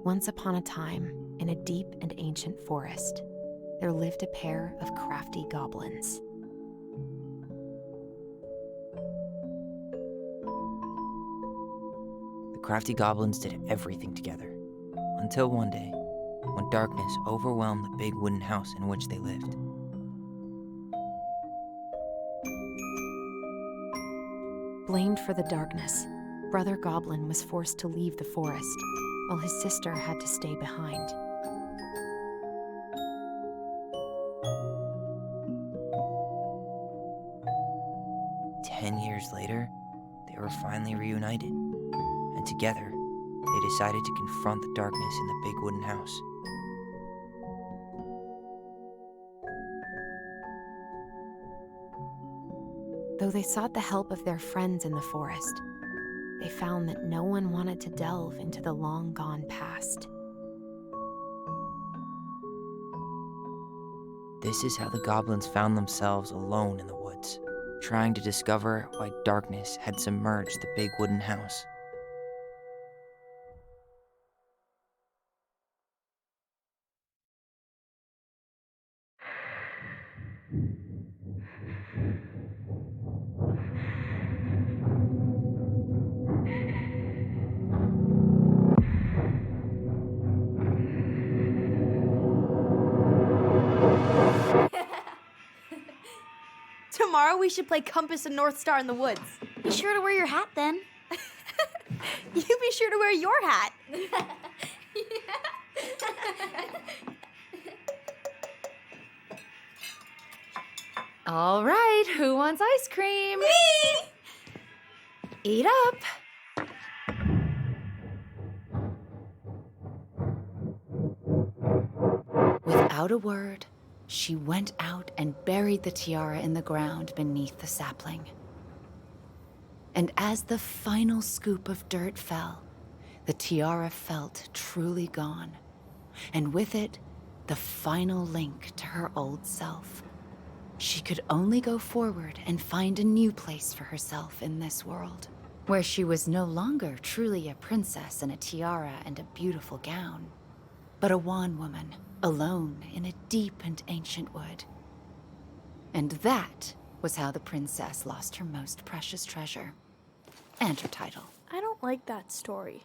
Once upon a time, in a deep and ancient forest, there lived a pair of crafty goblins. The crafty goblins did everything together, until one day, when darkness overwhelmed the big wooden house in which they lived. Blamed for the darkness, Brother Goblin was forced to leave the forest, while his sister had to stay behind. Years later, they were finally reunited, and together, they decided to confront the darkness in the big wooden house. Though they sought the help of their friends in the forest, they found that no one wanted to delve into the long-gone past. This is how the goblins found themselves alone in the woods, trying to discover why darkness had submerged the big wooden house. Tomorrow we should play Compass and North Star in the woods. Be sure to wear your hat then. You be sure to wear your hat. All right, who wants ice cream? Me! Eat up. Without a word, she went out and buried the tiara in the ground beneath the sapling. And as the final scoop of dirt fell, the tiara felt truly gone, and with it, the final link to her old self. She could only go forward and find a new place for herself in this world, where she was no longer truly a princess in a tiara and a beautiful gown, but a wan woman, alone in a deep and ancient wood. And that was how the princess lost her most precious treasure, and her title. I don't like that story.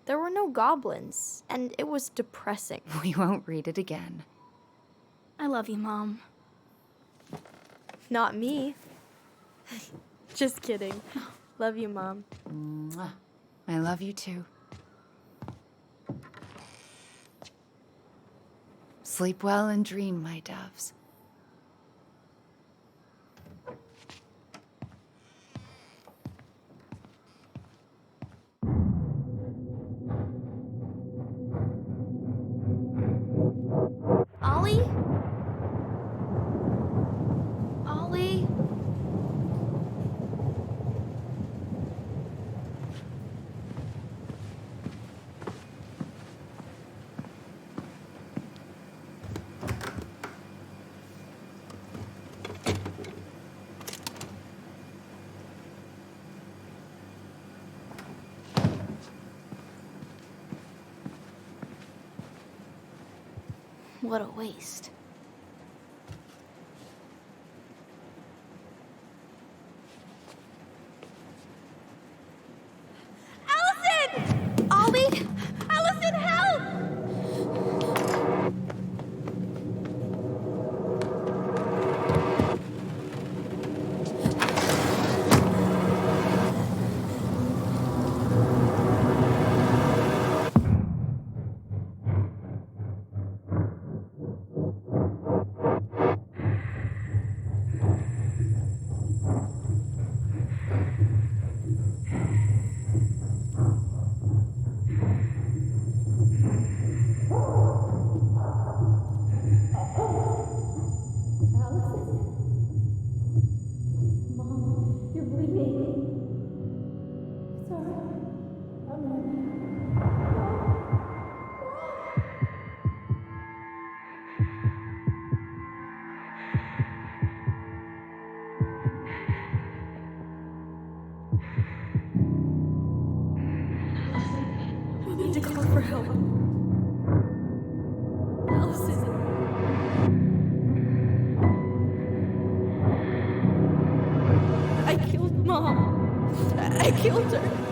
There were no goblins, and it was depressing. We won't read it again. I love you, Mom. Not me. Just kidding. Love you, Mom. Mwah. I love you too. Sleep well and dream, my doves. Ollie? Ollie? What a waste. Allison! Ollie! Allison, help! We need to call for help. killed her.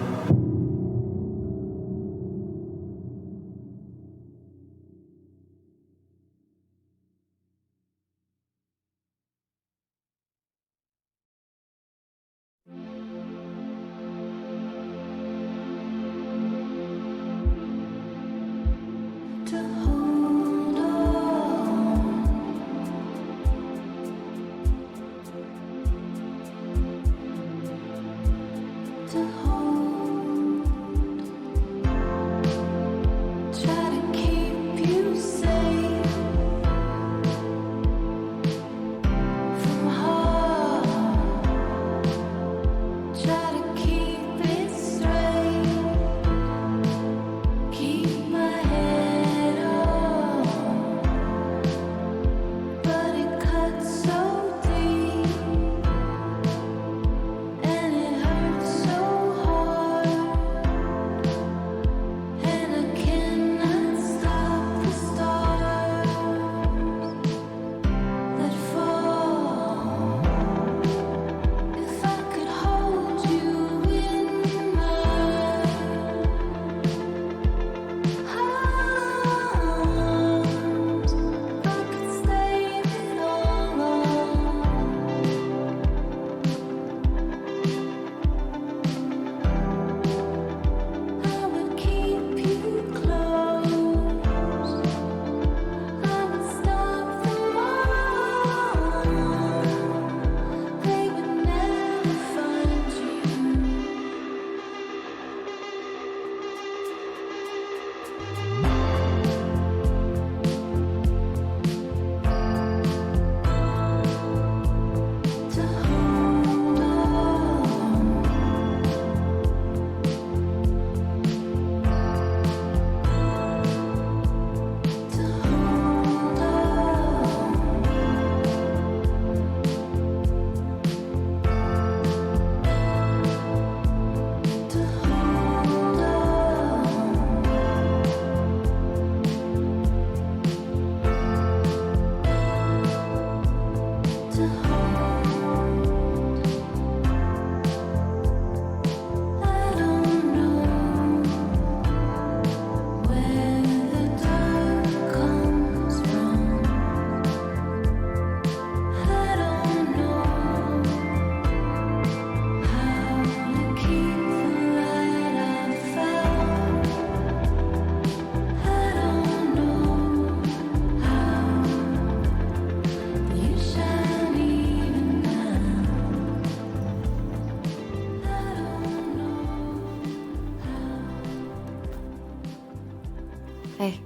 Hey.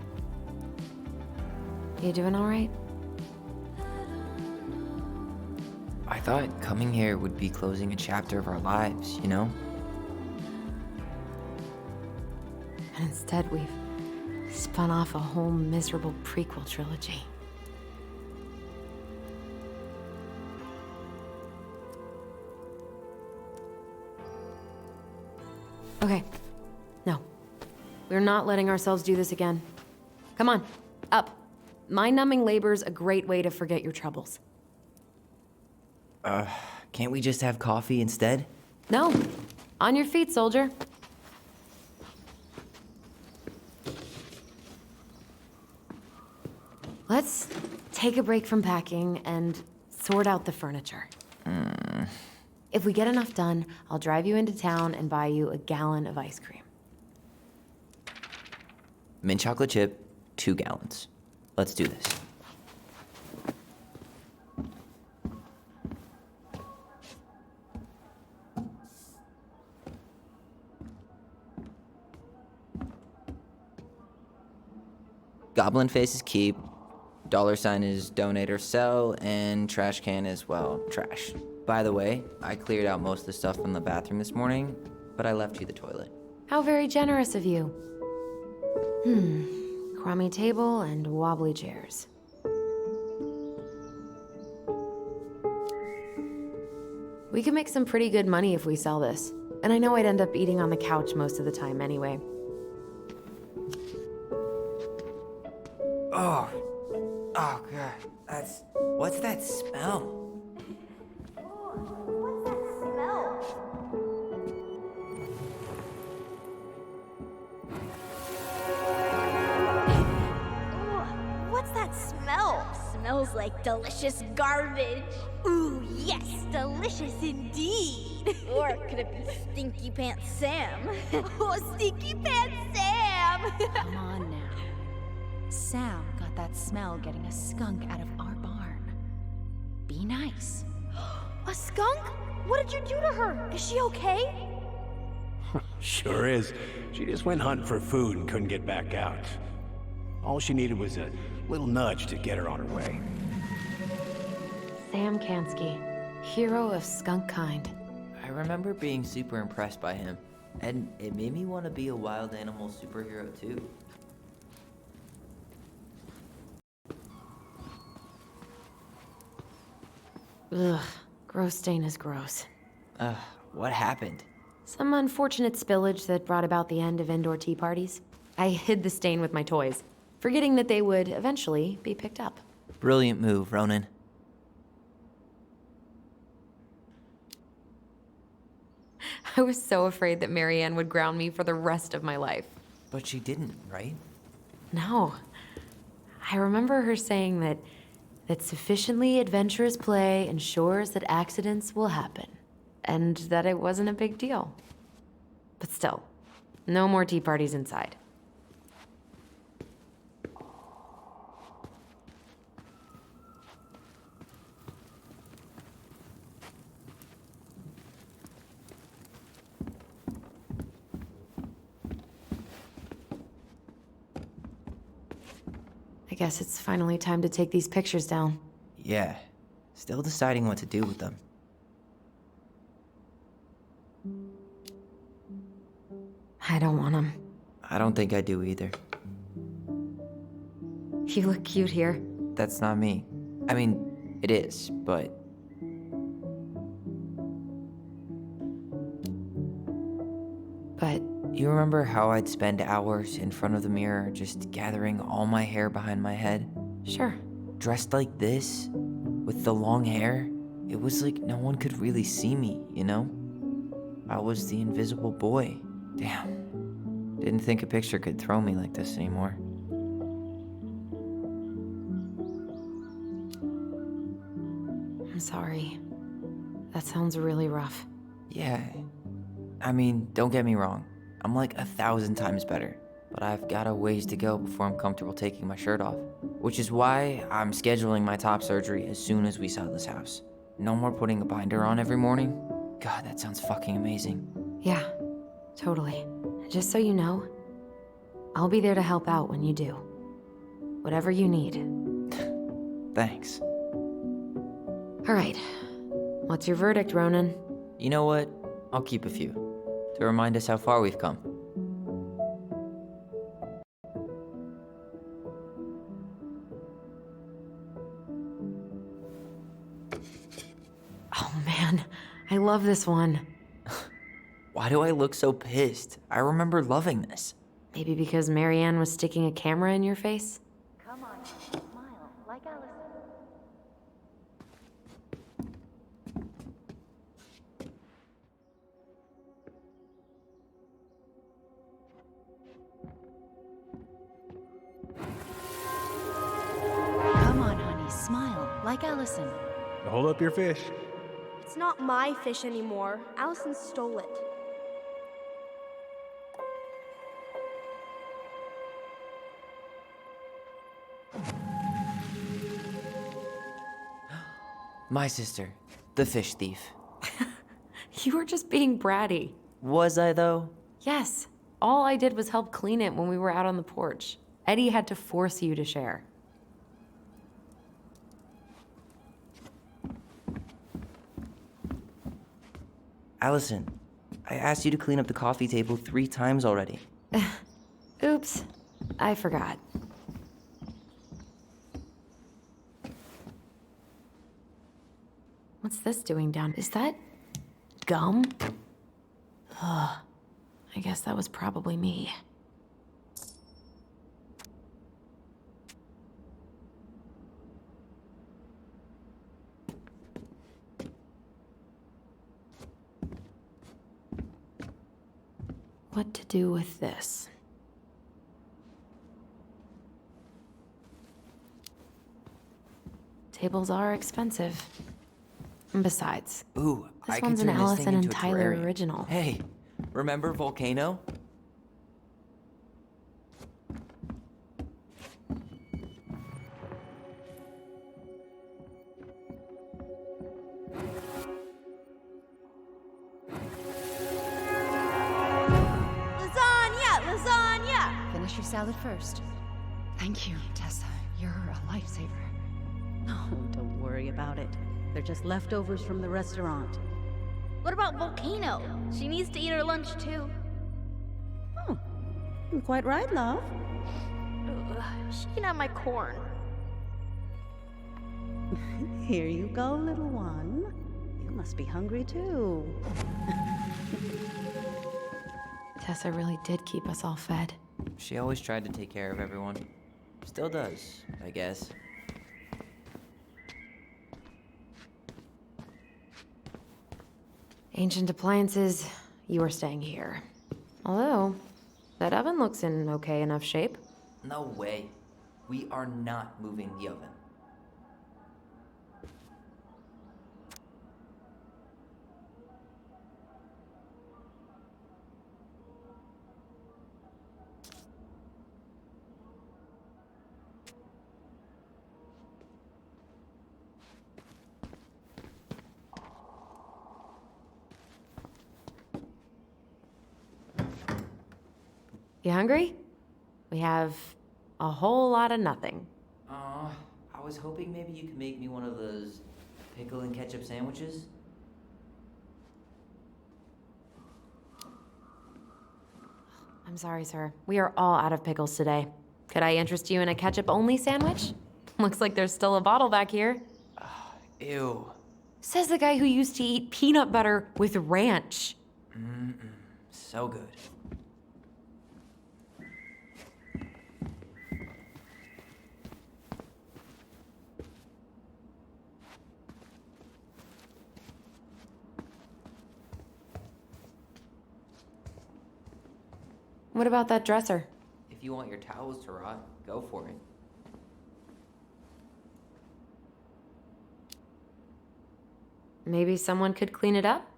You doing all right? I thought coming here would be closing a chapter of our lives, you know? And instead, we've spun off a whole miserable prequel trilogy. Okay. No. We're not letting ourselves do this again. Come on, up. Mind-numbing labor's a great way to forget your troubles. Can't we just have coffee instead? No. On your feet, soldier. Let's take a break from packing and sort out the furniture. If we get enough done, I'll drive you into town and buy you a gallon of ice cream. Mint chocolate chip, 2 gallons. Let's do this. Goblin face is keep, $sign is donate or sell, and trash can is, well, trash. By the way, I cleared out most of the stuff from the bathroom this morning, but I left you the toilet. How very generous of you. Crummy table and wobbly chairs. We could make some pretty good money if we sell this. And I know I'd end up eating on the couch most of the time anyway. Oh God, what's that smell? smells like delicious garbage. Ooh, yes, delicious indeed. Or could it be Stinky Pants Sam? Oh, Stinky Pants Sam! Come on now. Sam got that smell getting a skunk out of our barn. Be nice. A skunk? What did you do to her? Is she okay? Sure is. She just went hunting for food and couldn't get back out. All she needed was a little nudge to get her on her way. Sam Kansky, hero of skunk kind. I remember being super impressed by him, and it made me want to be a wild animal superhero too. Ugh, gross stain is gross. What happened? Some unfortunate spillage that brought about the end of indoor tea parties. I hid the stain with my toys, forgetting that they would eventually be picked up. Brilliant move, Ronan. I was so afraid that Marianne would ground me for the rest of my life. But she didn't, right? No. I remember her saying that sufficiently adventurous play ensures that accidents will happen, and that it wasn't a big deal. But still, no more tea parties inside. I guess it's finally time to take these pictures down. Yeah. Still deciding what to do with them. I don't want them. I don't think I do either. You look cute here. That's not me. I mean, it is, but... But You remember how I'd spend hours in front of the mirror just gathering all my hair behind my head? sure. Dressed like this, with the long hair, it was like no one could really see me, you know? I was the invisible boy. Damn. Didn't think a picture could throw me like this anymore. I'm sorry. That sounds really rough. Yeah. I mean, don't get me wrong. I'm like 1,000 times better. But I've got a ways to go before I'm comfortable taking my shirt off. Which is why I'm scheduling my top surgery as soon as we sell this house. No more putting a binder on every morning. God, that sounds fucking amazing. Yeah, totally. Just so you know, I'll be there to help out when you do. Whatever you need. Thanks. All right. What's your verdict, Ronan? You know what? I'll keep a few. To remind us how far we've come. Oh man, I love this one. Why do I look so pissed? I remember loving this. Maybe because Marianne was sticking a camera in your face? Come on, smile, like Allison. Come on, honey, smile, like Allison. Hold up your fish. It's not my fish anymore. Allison stole it. My sister, the fish thief. You were just being bratty. Was I though? Yes, all I did was help clean it when we were out on the porch. Eddie had to force you to share. Allison, I asked you to clean up the coffee table 3 times already. Oops, I forgot. What's this doing down? Is that gum? Ugh, I guess that was probably me. What to do with this? tables are expensive. And besides, Ooh, this I one's could an turn this Allison thing and into a Tyler terrarium. original. Hey, remember Volcano? Lasagna! Lasagna! Finish your salad first. Thank you, Tessa. You're a lifesaver. Oh, don't worry about it. They're just leftovers from the restaurant. What about Volcano? She needs to eat her lunch too. Oh, you're quite right, love. Ugh, she can have my corn. Here you go, little one. You must be hungry too. Tessa really did keep us all fed. She always tried to take care of everyone. Still does, I guess. Ancient appliances, you are staying here. Although, that oven looks in okay enough shape. No way. We are not moving the oven. You hungry? We have a whole lot of nothing. I was hoping maybe you could make me one of those pickle and ketchup sandwiches. I'm sorry, sir. We are all out of pickles today. Could I interest you in a ketchup-only sandwich? Looks like there's still a bottle back here. Ew. Says the guy who used to eat peanut butter with ranch. So good. What about that dresser? If you want your towels to rot, go for it. Maybe someone could clean it up?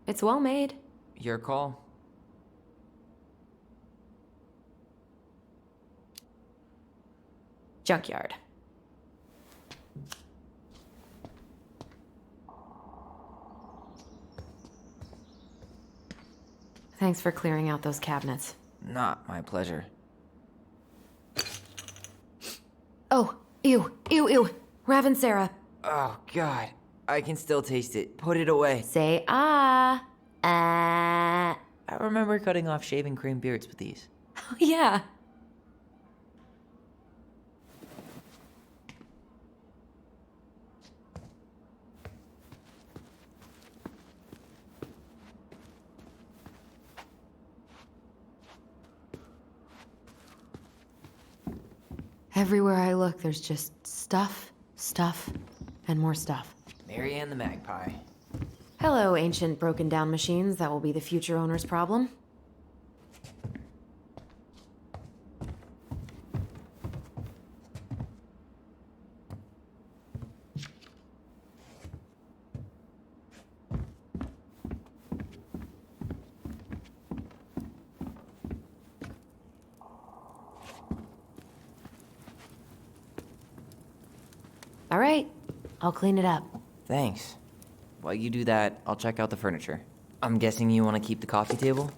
It's well made. Your call. Junkyard. Thanks for clearing out those cabinets. Not my pleasure. Oh, ew, ew, ew. Rav and Sarah. Oh, God. I can still taste it. Put it away. Say ah. Ah. I remember cutting off shaving cream beards with these. Oh, yeah. Everywhere I look, there's just stuff, stuff, and more stuff. Marianne the Magpie. Hello, ancient broken down machines that will be the future owner's problem. All right, I'll clean it up. Thanks. While you do that, I'll check out the furniture. I'm guessing you want to keep the coffee table?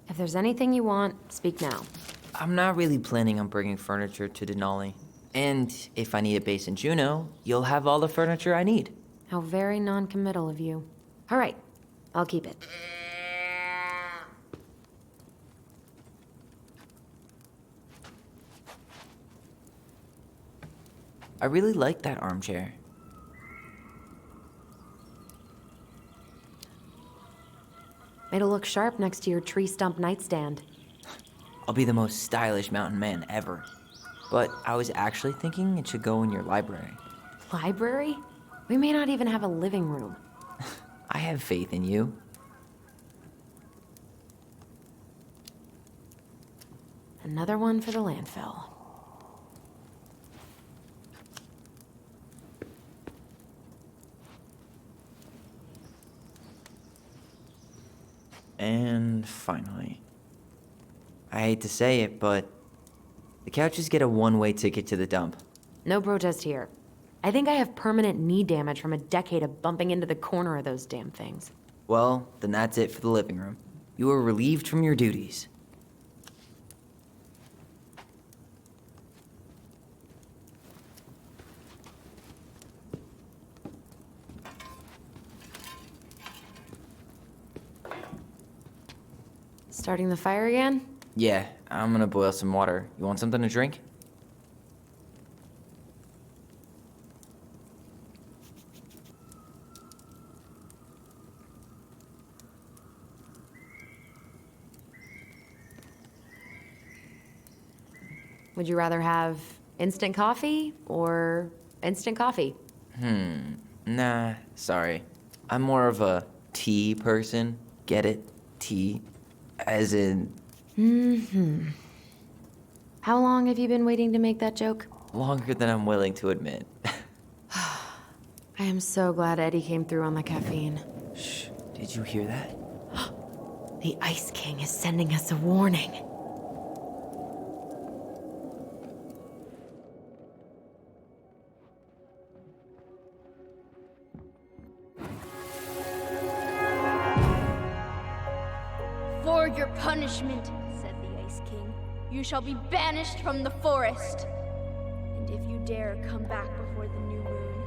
If there's anything you want, speak now. I'm not really planning on bringing furniture to Denali. And if I need a base in Juneau, you'll have all the furniture I need. How very non-committal of you. All right, I'll keep it. I really like that armchair. It'll look sharp next to your tree stump nightstand. I'll be the most stylish mountain man ever. But I was actually thinking it should go in your library. Library? We may not even have a living room. I have faith in you. Another one for the landfill. And finally. I hate to say it, but the couches get a one-way ticket to the dump. No protest here. I think I have permanent knee damage from a decade of bumping into the corner of those damn things. Well, then that's it for the living room. You are relieved from your duties. Starting the fire again? Yeah, I'm gonna boil some water. You want something to drink? Would you rather have instant coffee or instant coffee? Nah, sorry. I'm more of a tea person. Get it? Tea. As in, How long have you been waiting to make that joke? longer than I'm willing to admit. I am so glad Eddie came through on the caffeine. Shh, did you hear that? The Ice King is sending us a warning. For your punishment, said the Ice King, you shall be banished from the forest. And if you dare come back before the new moon,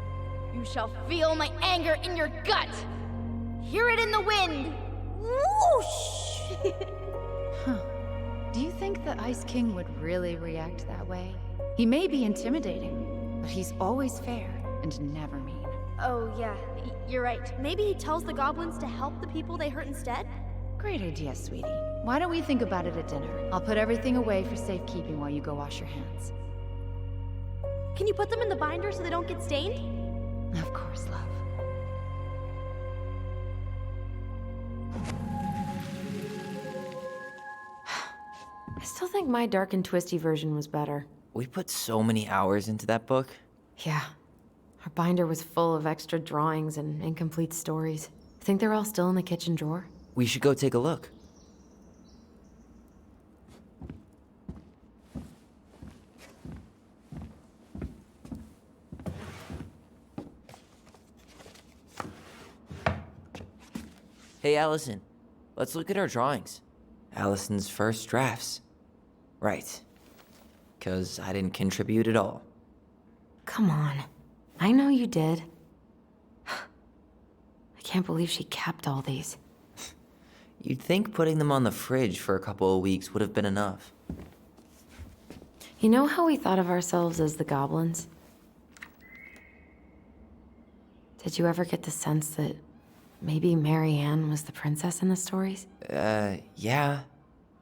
you shall feel my anger in your gut. Hear it in the wind. Whoosh! Do you think the Ice King would really react that way? He may be intimidating, but he's always fair and never mean. Oh, yeah, you're right. Maybe he tells the goblins to help the people they hurt instead? Great idea, sweetie. Why don't we think about it at dinner? I'll put everything away for safekeeping while you go wash your hands. Can you put them in the binder so they don't get stained? Of course, love. I still think my dark and twisty version was better. We put so many hours into that book. Yeah. Our binder was full of extra drawings and incomplete stories. Think they're all still in the kitchen drawer? We should go take a look. Hey, Allison. Let's look at our drawings. Allison's first drafts. Right. 'Cause I didn't contribute at all. Come on. I know you did. I can't believe she kept all these. You'd think putting them on the fridge for a couple of weeks would have been enough. You know how we thought of ourselves as the goblins? Did you ever get the sense that maybe Mary Ann was the princess in the stories? Yeah.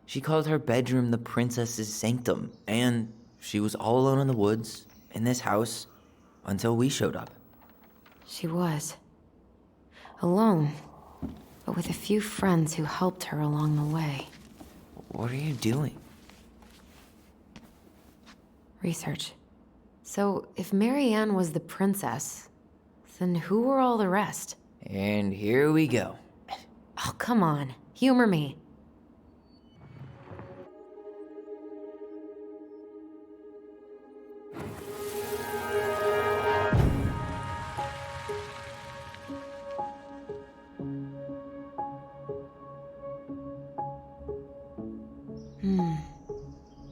She called her bedroom the princess's sanctum, and she was all alone in the woods, in this house, until we showed up. She was. Alone, but with a few friends who helped her along the way. What are you doing? Research. So, if Mary Ann was the princess, then who were all the rest? And here we go. Oh, come on. Humor me.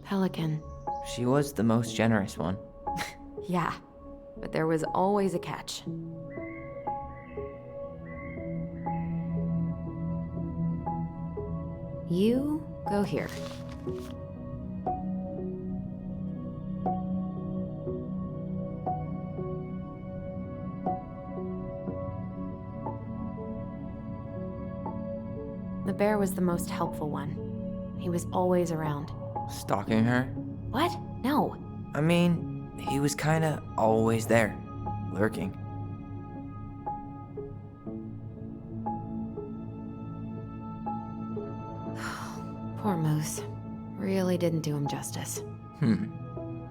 Pelican. She was the most generous one. Yeah, but there was always a catch. You go here. The bear was the most helpful one. He was always around. Stalking her? What? No. I mean, he was kinda always there, lurking. Poor Moose. Really didn't do him justice.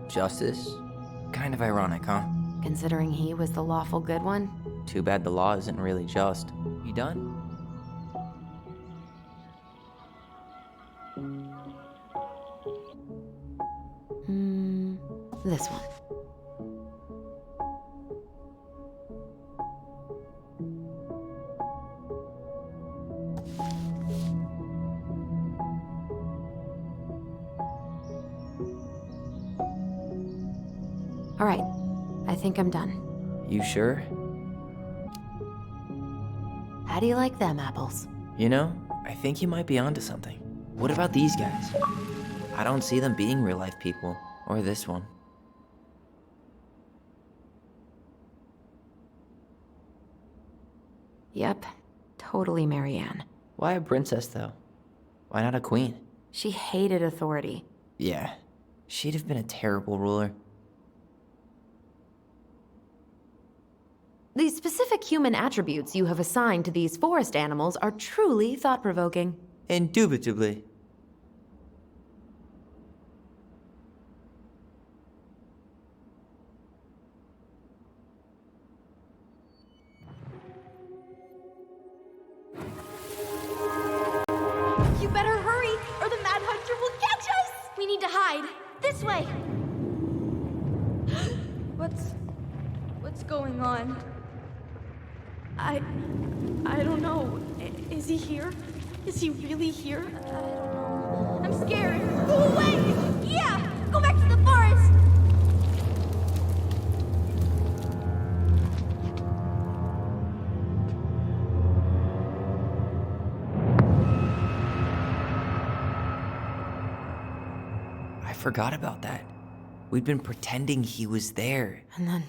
Justice? Kind of ironic, huh? Considering he was the lawful good one. Too bad the law isn't really just. You done? This one. All right, I think I'm done. You sure? How do you like them apples? You know, I think you might be onto something. What about these guys? I don't see them being real-life people, or this one. Yep, totally Marianne. Why a princess, though? Why not a queen? She hated authority. Yeah, she'd have been a terrible ruler. The specific human attributes you have assigned to these forest animals are truly thought-provoking. Indubitably. You better hurry, or the Mad Hunter will catch us! We need to hide. This way. What's going on? I don't know. Is he here? Is he really here? I don't know. I'm scared. Go away! Yeah! Go back to the forest! I forgot about that. We'd been pretending he was there. And then,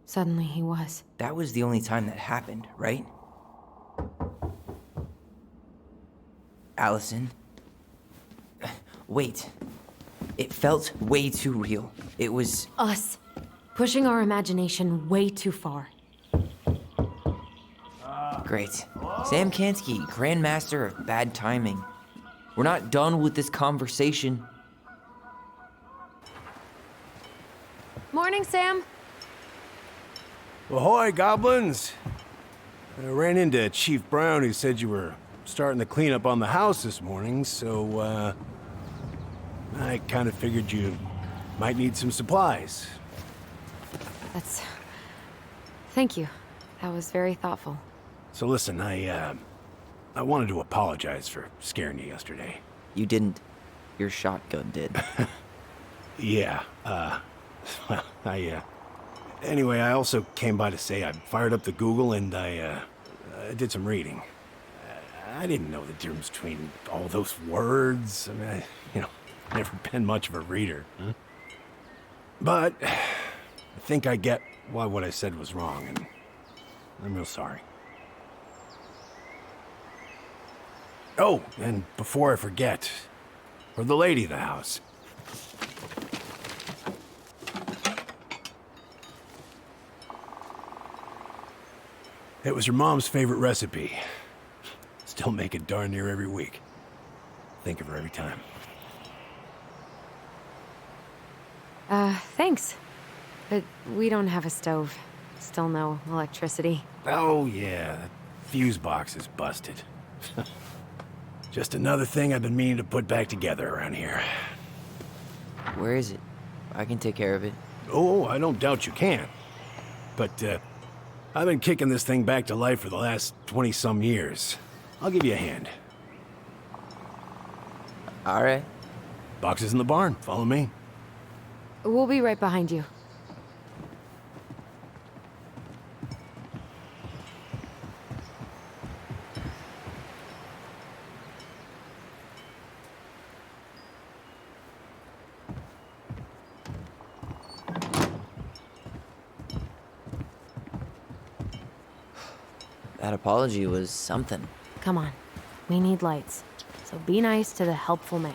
suddenly he was. That was the only time that happened, right? Allison? Wait. It felt way too real. It was... Us. Pushing our imagination way too far. Great. Sam Kansky, Grandmaster of Bad Timing. We're not done with this conversation. Morning, Sam. Ahoy, goblins! I ran into Chief Brown, who said you were starting the cleanup on the house this morning, so, I kind of figured you might need some supplies. Thank you. That was very thoughtful. So listen, I wanted to apologize for scaring you yesterday. You didn't. Your shotgun did. Yeah, well, anyway, I also came by to say I fired up the Google and I did some reading. I didn't know the difference between all those words. I mean, never been much of a reader. Huh? But I think I get why what I said was wrong, and I'm real sorry. Oh, and before I forget, for the lady of the house. It was her mom's favorite recipe. Still make it darn near every week. Think of her every time. Thanks. But we don't have a stove. Still no electricity. Oh, yeah, that fuse box is busted. Just another thing I've been meaning to put back together around here. Where is it? I can take care of it. Oh, I don't doubt you can. But, I've been kicking this thing back to life for the last 20-some years. I'll give you a hand. All right. Box is in the barn. Follow me. We'll be right behind you. That apology was something. Come on. We need lights. So be nice to the helpful man.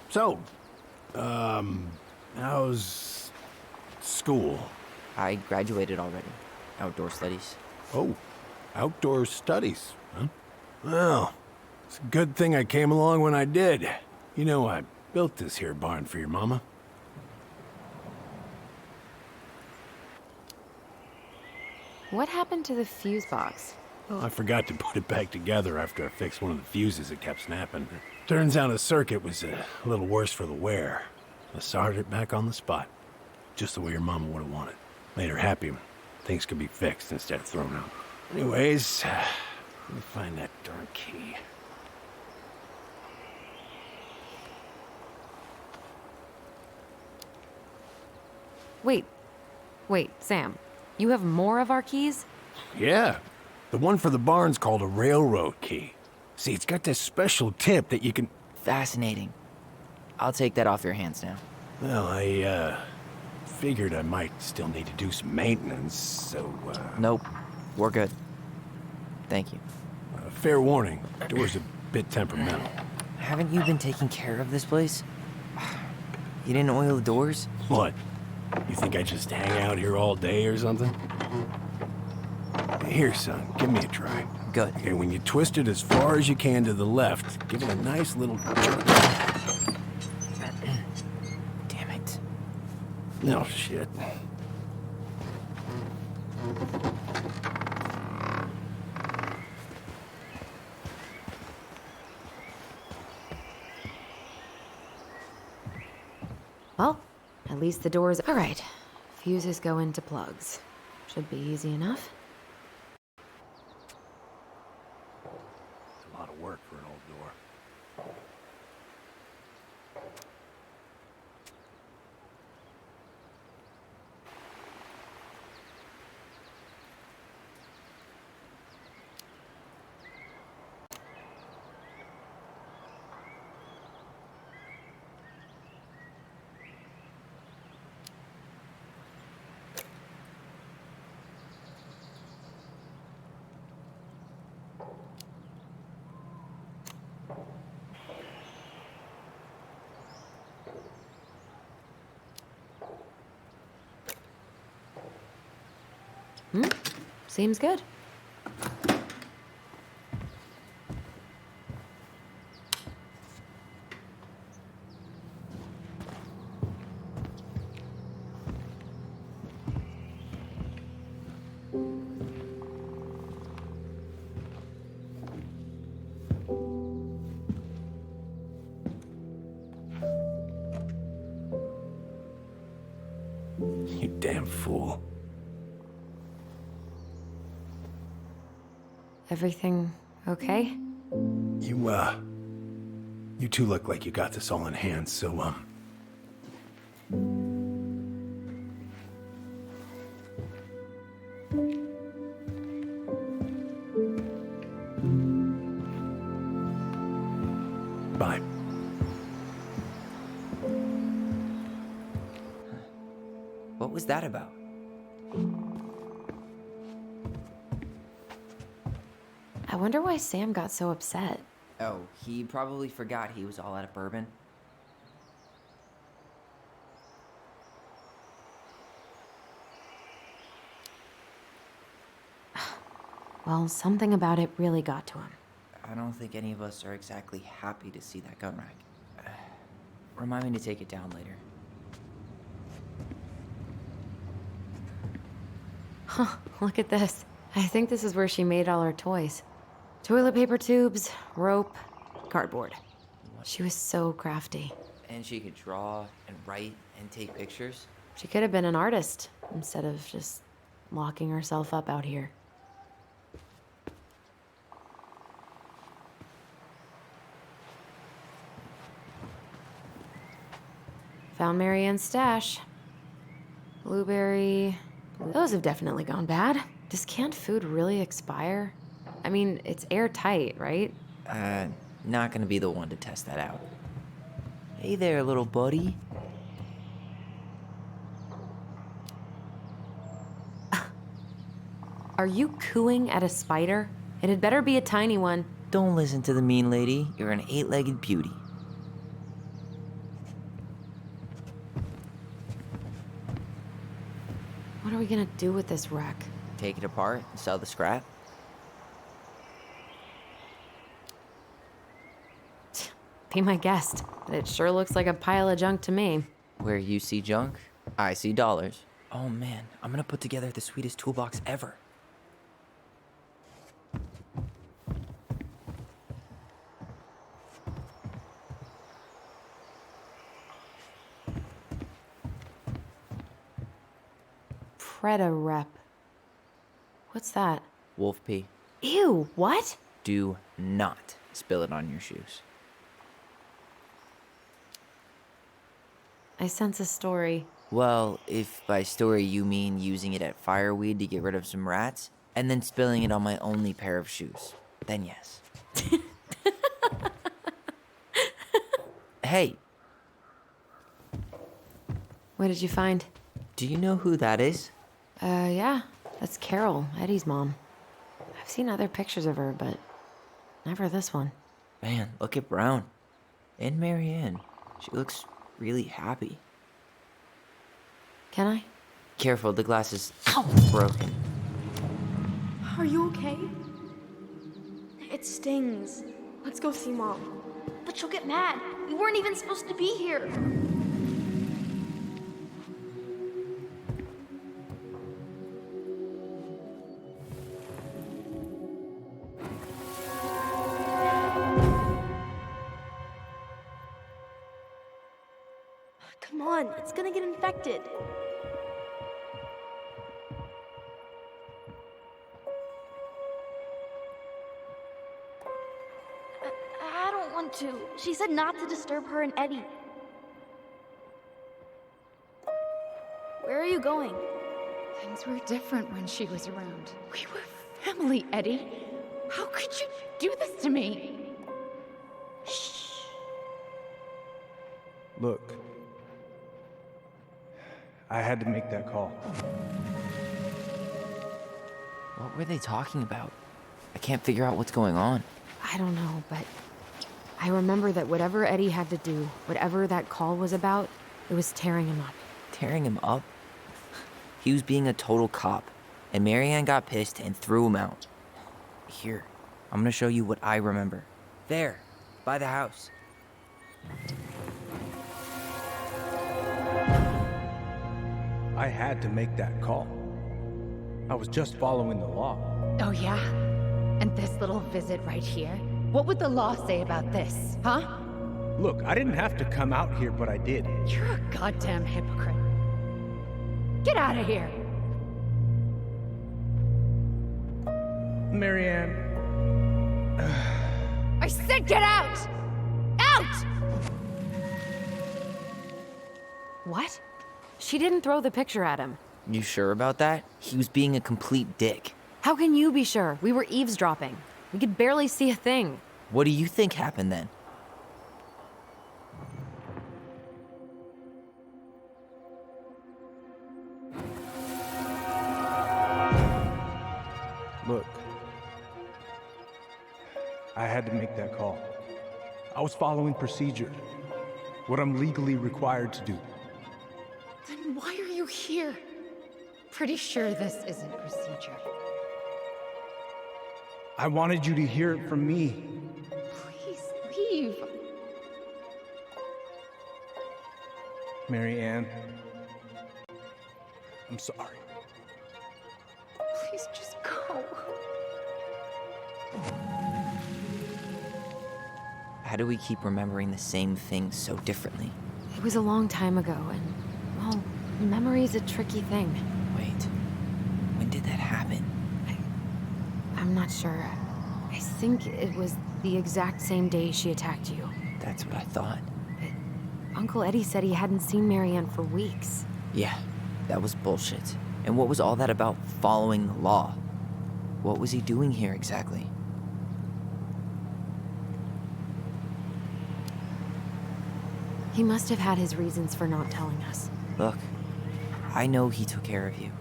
So, how's school? I graduated already. Outdoor studies. Oh, outdoor studies, huh? Well, it's a good thing I came along when I did. You know, I built this here barn for your mama. What happened to the fuse box? Oh, I forgot to put it back together after I fixed one of the fuses that kept snapping. Turns out the circuit was a little worse for the wear. I started it back on the spot, just the way your mama would have wanted. Made her happy when things could be fixed instead of thrown out. Anyways, let me find that darn key. Wait, Sam. You have more of our keys? Yeah, the one for the barn's called a railroad key. See, it's got this special tip that you can... Fascinating. I'll take that off your hands now. Well, I, figured I might still need to do some maintenance, so, Nope. We're good. Thank you. Fair warning, door's a bit temperamental. Haven't you been taking care of this place? You didn't oil the doors? What? You think I just hang out here all day or something? Here, son, give me a try. Good. Okay, when you twist it as far as you can to the left, give it a nice little jerk. Damn it. No shit. Well, at least the door's... All right. Fuses go into plugs. Should be easy enough. It's a lot of work for an old door. Seems good. You damn fool. Everything okay? You two look like you got this all in hand, so, bye. What was that about? I wonder why Sam got so upset. Oh, he probably forgot he was all out of bourbon. Well, something about it really got to him. I don't think any of us are exactly happy to see that gun rack. Remind me to take it down later. Huh, look at this. I think this is where she made all her toys. Toilet paper tubes, rope, cardboard. She was so crafty. And she could draw and write and take pictures. She could have been an artist instead of just locking herself up out here. Found Marianne's stash. Blueberry. Those have definitely gone bad. Does canned food really expire? I mean, it's airtight, right? Not gonna be the one to test that out. Hey there, little buddy. Are you cooing at a spider? It had better be a tiny one. Don't listen to the mean lady. You're an 8-legged beauty. What are we gonna do with this wreck? Take it apart and sell the scrap. Be my guest. It sure looks like a pile of junk to me. Where you see junk, I see dollars. Oh man, I'm gonna put together the sweetest toolbox ever. Preda rep. What's that? Wolf pee. Ew, what? Do not spill it on your shoes. I sense a story. Well, if by story you mean using it at fireweed to get rid of some rats, and then spilling it on my only pair of shoes, then yes. Hey, What did you find? do you know who that is? Yeah. That's Carol, Eddie's mom. I've seen other pictures of her, but never this one. Man, look at Brown. And Marianne. She looks really happy. Can I? Careful, the glass is broken. Are you okay? It stings. Let's go see Mom. But she'll get mad. We weren't even supposed to be here. Come on, it's gonna get infected. I don't want to. She said not to disturb her and Eddie. Where are you going? Things were different when she was around. We were family, Eddie. How could you do this to me? Look, I had to make that call. What were they talking about? I can't figure out what's going on. I don't know, but I remember that whatever Eddie had to do, whatever that call was about, it was tearing him up. Tearing him up? He was being a total cop, and Marianne got pissed and threw him out. Here, I'm gonna show you what I remember. There, by the house. I had to make that call. I was just following the law. Oh, yeah? And this little visit right here? What would the law say about this, huh? Look, I didn't have to come out here, but I did. You're a goddamn hypocrite. Get out of here! Marianne, I said get out! Out! What? She didn't throw the picture at him. You sure about that? He was being a complete dick. How can you be sure? We were eavesdropping. We could barely see a thing. What do you think happened then? look. I had to make that call. I was following procedure. What I'm legally required to do. Then why are you here? Pretty sure this isn't procedure. I wanted you to hear it from me. Please leave. Marianne, I'm sorry. Please just go. How do we keep remembering the same things so differently? It was a long time ago, and, well, memory's a tricky thing. Wait, when did that happen? I'm not sure. I think it was the exact same day she attacked you. That's what I thought. Uncle Eddie said he hadn't seen Marianne for weeks. Yeah, that was bullshit. And what was all that about following the law? What was he doing here exactly? He must have had his reasons for not telling us. Look, I know he took care of you,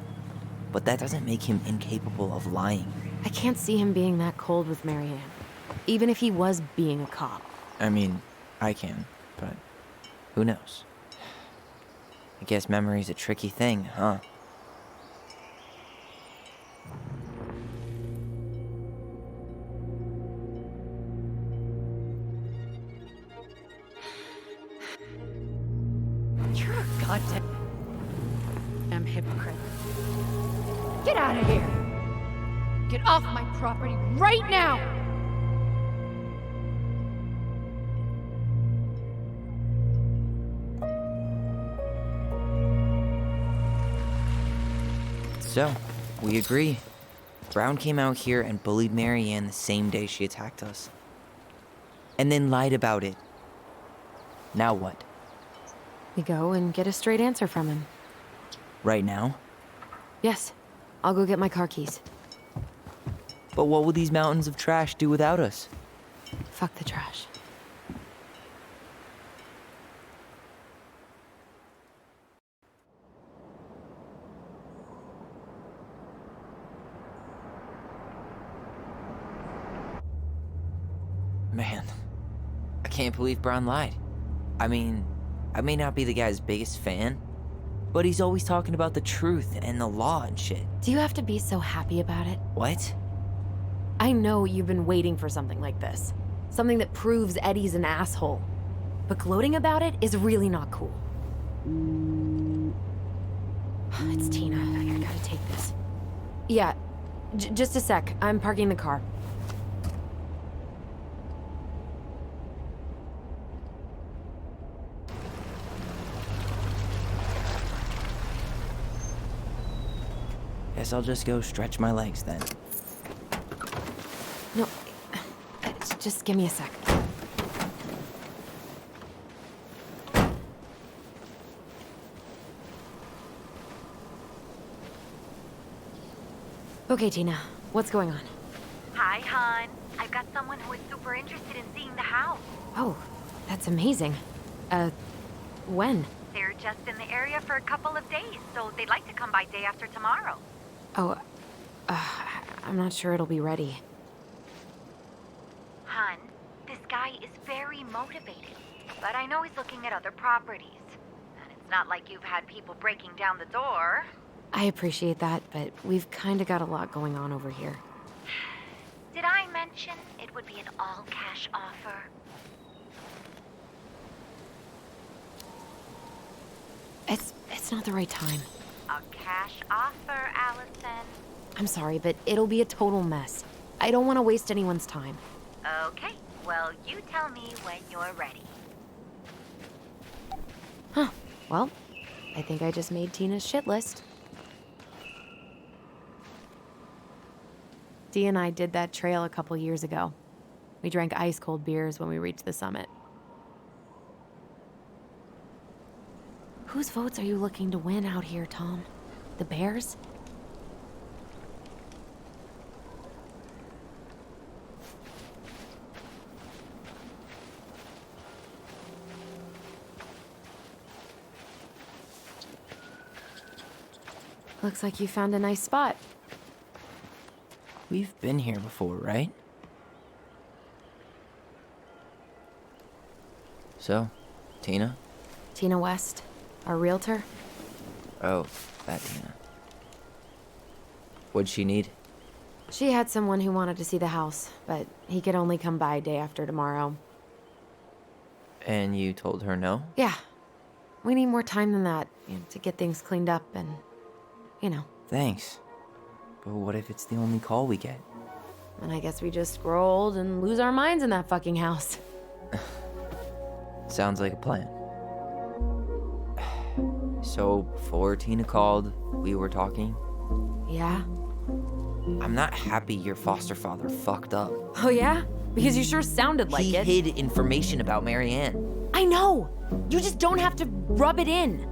but that doesn't make him incapable of lying. I can't see him being that cold with Marianne, even if he was being a cop. I mean, I can, but who knows? I guess memory's a tricky thing, huh? goddamn hypocrite. Get out of here! Get off my property right now! So, we agree. Brown came out here and bullied Mary Ann the same day she attacked us. And then lied about it. Now what? We go and get a straight answer from him. Right now? Yes. I'll go get my car keys. But what will these mountains of trash do without us? Fuck the trash. Man, I can't believe Brown lied. I mean, I may not be the guy's biggest fan, but he's always talking about the truth and the law and shit. Do you have to be so happy about it? What? I know you've been waiting for something like this. Something that proves Eddie's an asshole. But gloating about it is really not cool. It's Tina. I gotta take this. Yeah, just a sec. I'm parking the car. Guess I'll just go stretch my legs then. No, just give me a sec. Okay, Tina, what's going on? Hi, hon. I've got someone who is super interested in seeing the house. Oh, that's amazing. When? They're just in the area for a couple of days, so they'd like to come by day after tomorrow. Oh, I'm not sure it'll be ready. Hun, this guy is very motivated, but I know he's looking at other properties. And it's not like you've had people breaking down the door. I appreciate that, but we've kind of got a lot going on over here. Did I mention it would be an all-cash offer? It's not the right time. A cash offer, Allison. I'm sorry, but it'll be a total mess. I don't want to waste anyone's time. Okay, well, you tell me when you're ready. Huh. Well, I think I just made Tina's shit list. Dee and I did that trail a couple years ago. We drank ice-cold beers when we reached the summit. Whose votes are you looking to win out here, Tom? The Bears? Looks like you found a nice spot. We've been here before, right? So, Tina? Tina West, our realtor. Oh, that Tina. What'd she need? She had someone who wanted to see the house, but he could only come by day after tomorrow. And you told her no? Yeah. We need more time than that, to get things cleaned up and, Thanks. But what if it's the only call we get? And I guess we just scrolled and lose our minds in that fucking house. Sounds like a plan. So, before Tina called, we were talking? Yeah? I'm not happy your foster father fucked up. Oh yeah? Because you sure sounded like it. He hid information about Mary Ann. I know! You just don't have to rub it in.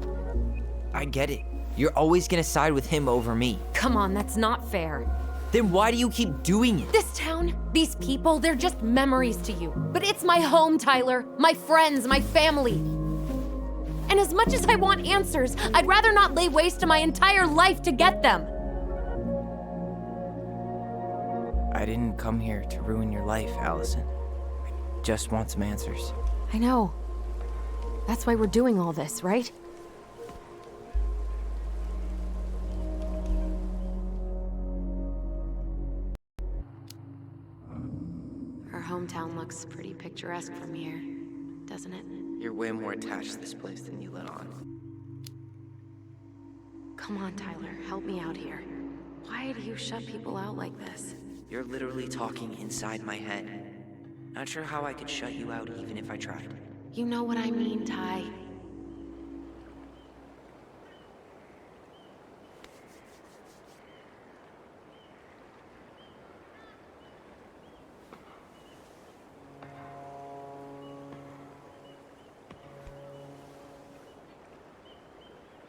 I get it. You're always gonna side with him over me. Come on, that's not fair. Then why do you keep doing it? This town, these people, they're just memories to you. But it's my home, Tyler. My friends, my family. And as much as I want answers, I'd rather not lay waste to my entire life to get them. I didn't come here to ruin your life, Allison. I just want some answers. I know. That's why we're doing all this, right? Our hometown looks pretty picturesque from here, doesn't it? You're way more attached to this place than you let on. Come on, Tyler, help me out here. Why do you shut people out like this? You're literally talking inside my head. Not sure how I could shut you out even if I tried. You know what I mean, Ty.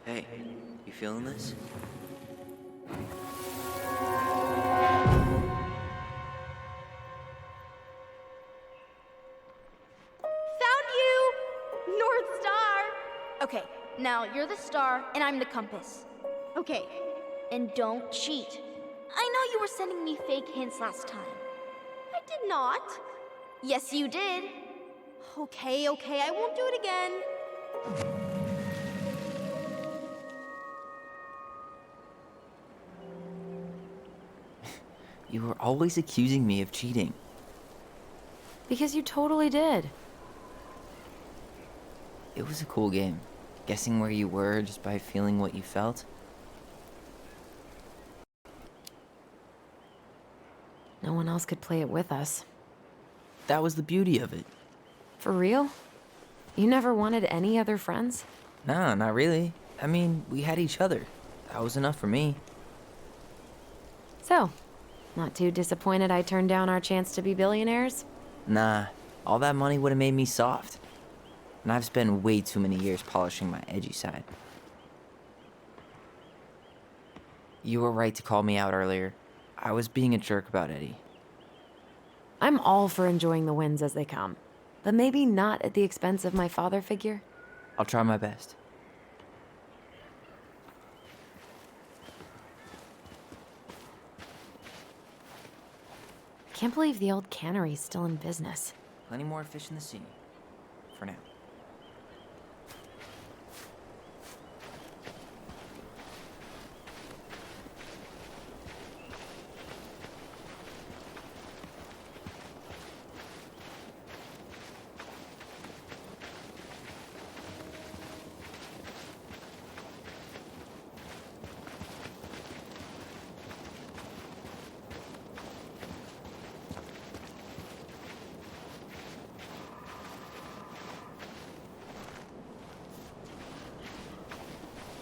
Hey, you feeling this? Found you! North Star! Okay, now you're the star and I'm the compass. Okay, and don't cheat. I know you were sending me fake hints last time. I did not. Yes, you did. Okay, I won't do it again. You were always accusing me of cheating. Because you totally did. It was a cool game. Guessing where you were just by feeling what you felt. No one else could play it with us. That was the beauty of it. For real? You never wanted any other friends? Nah, not really. I mean, we had each other. That was enough for me. So, not too disappointed I turned down our chance to be billionaires? Nah, all that money would have made me soft. And I've spent way too many years polishing my edgy side. You were right to call me out earlier. I was being a jerk about Eddie. I'm all for enjoying the wins as they come, but maybe not at the expense of my father figure. I'll try my best. Can't believe the old cannery's still in business. Plenty more fish in the sea. For now.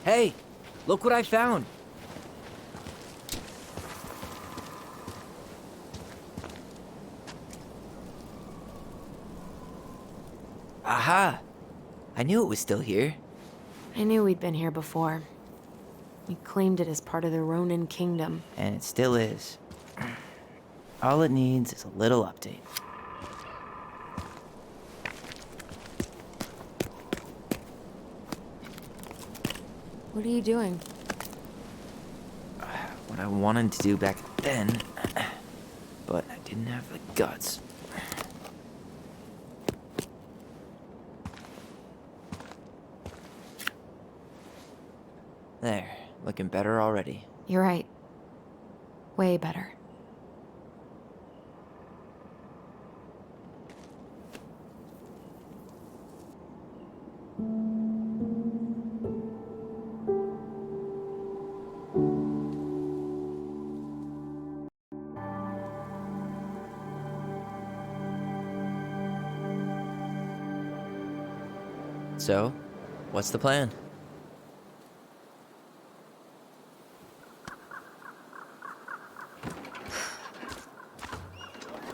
Hey, look what I found. Aha! I knew it was still here. I knew we'd been here before. We claimed it as part of the Ronin kingdom. And it still is. All it needs is a little update. What are you doing? What I wanted to do back then, but I didn't have the guts. There, looking better already. You're right. Way better. So, what's the plan?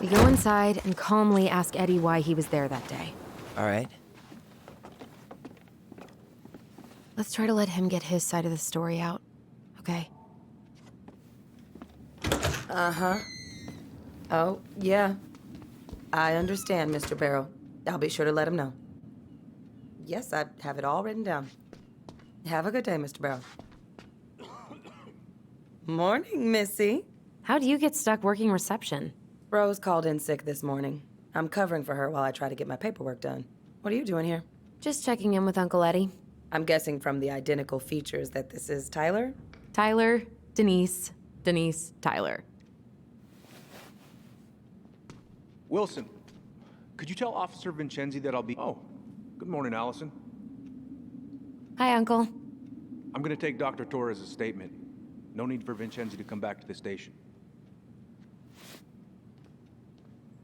We go inside and calmly ask Eddie why he was there that day. All right. Let's try to let him get his side of the story out, okay? Uh-huh. Oh, yeah. I understand, Mr. Barrow. I'll be sure to let him know. Yes, I have it all written down. Have a good day, Mr. Barrow. Morning, Missy. How'd you get stuck working reception? Rose called in sick this morning. I'm covering for her while I try to get my paperwork done. What are you doing here? Just checking in with Uncle Eddie. I'm guessing from the identical features that this is Tyler? Tyler, Denise, Tyler. Wilson, could you tell Officer Vincenzi that I'll be... Oh, good morning, Allison. Hi, Uncle. I'm gonna take Dr. Torres' statement. No need for Vincenzi to come back to the station.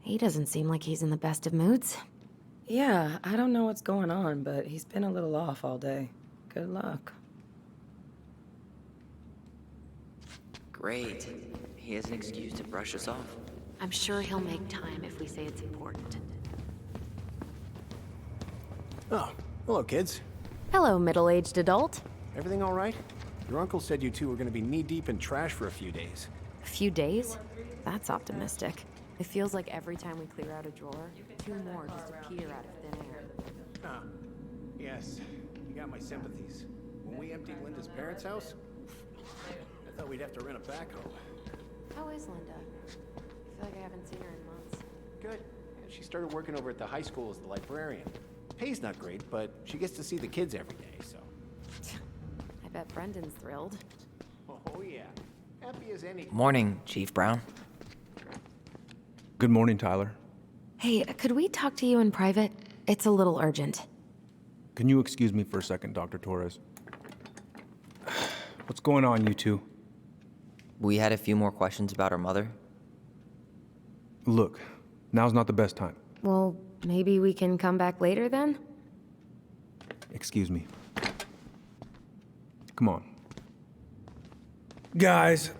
He doesn't seem like he's in the best of moods. Yeah, I don't know what's going on, but he's been a little off all day. Good luck. Great. He has an excuse to brush us off. I'm sure he'll make time if we say it's important. Oh, hello, kids. Hello, middle-aged adult. Everything all right? Your uncle said you two were gonna be knee-deep in trash for a few days. A few days? That's optimistic. It feels like every time we clear out a drawer, 2 more just appear out of thin air. Ah, yes. You got my sympathies. When we emptied Linda's parents' house, I thought we'd have to rent a backhoe. How is Linda? I feel like I haven't seen her in months. Good. She started working over at the high school as the librarian. Pay's not great, but she gets to see the kids every day, so. I bet Brendan's thrilled. Oh, yeah. Happy as any. Morning, Chief Brown. Good morning, Tyler. Hey, could we talk to you in private? It's a little urgent. Can you excuse me for a second, Dr. Torres? What's going on, you two? We had a few more questions about our mother. Look, now's not the best time. Well, maybe we can come back later then? Excuse me. Come on. Guys,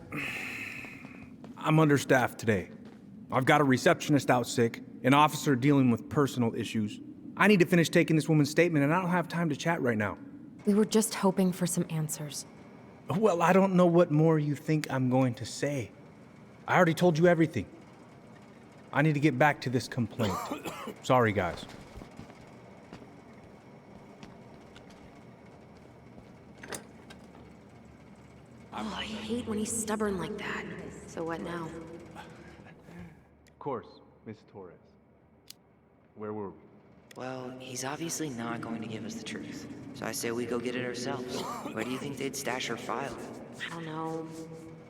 I'm understaffed today. I've got a receptionist out sick, an officer dealing with personal issues. I need to finish taking this woman's statement, and I don't have time to chat right now. We were just hoping for some answers. Well, I don't know what more you think I'm going to say. I already told you everything. I need to get back to this complaint. Sorry, guys. Oh, I hate when he's stubborn like that. So what now? Of course, Miss Torres. Where were we? Well, he's obviously not going to give us the truth. So I say we go get it ourselves. Where do you think they'd stash her file? I don't know.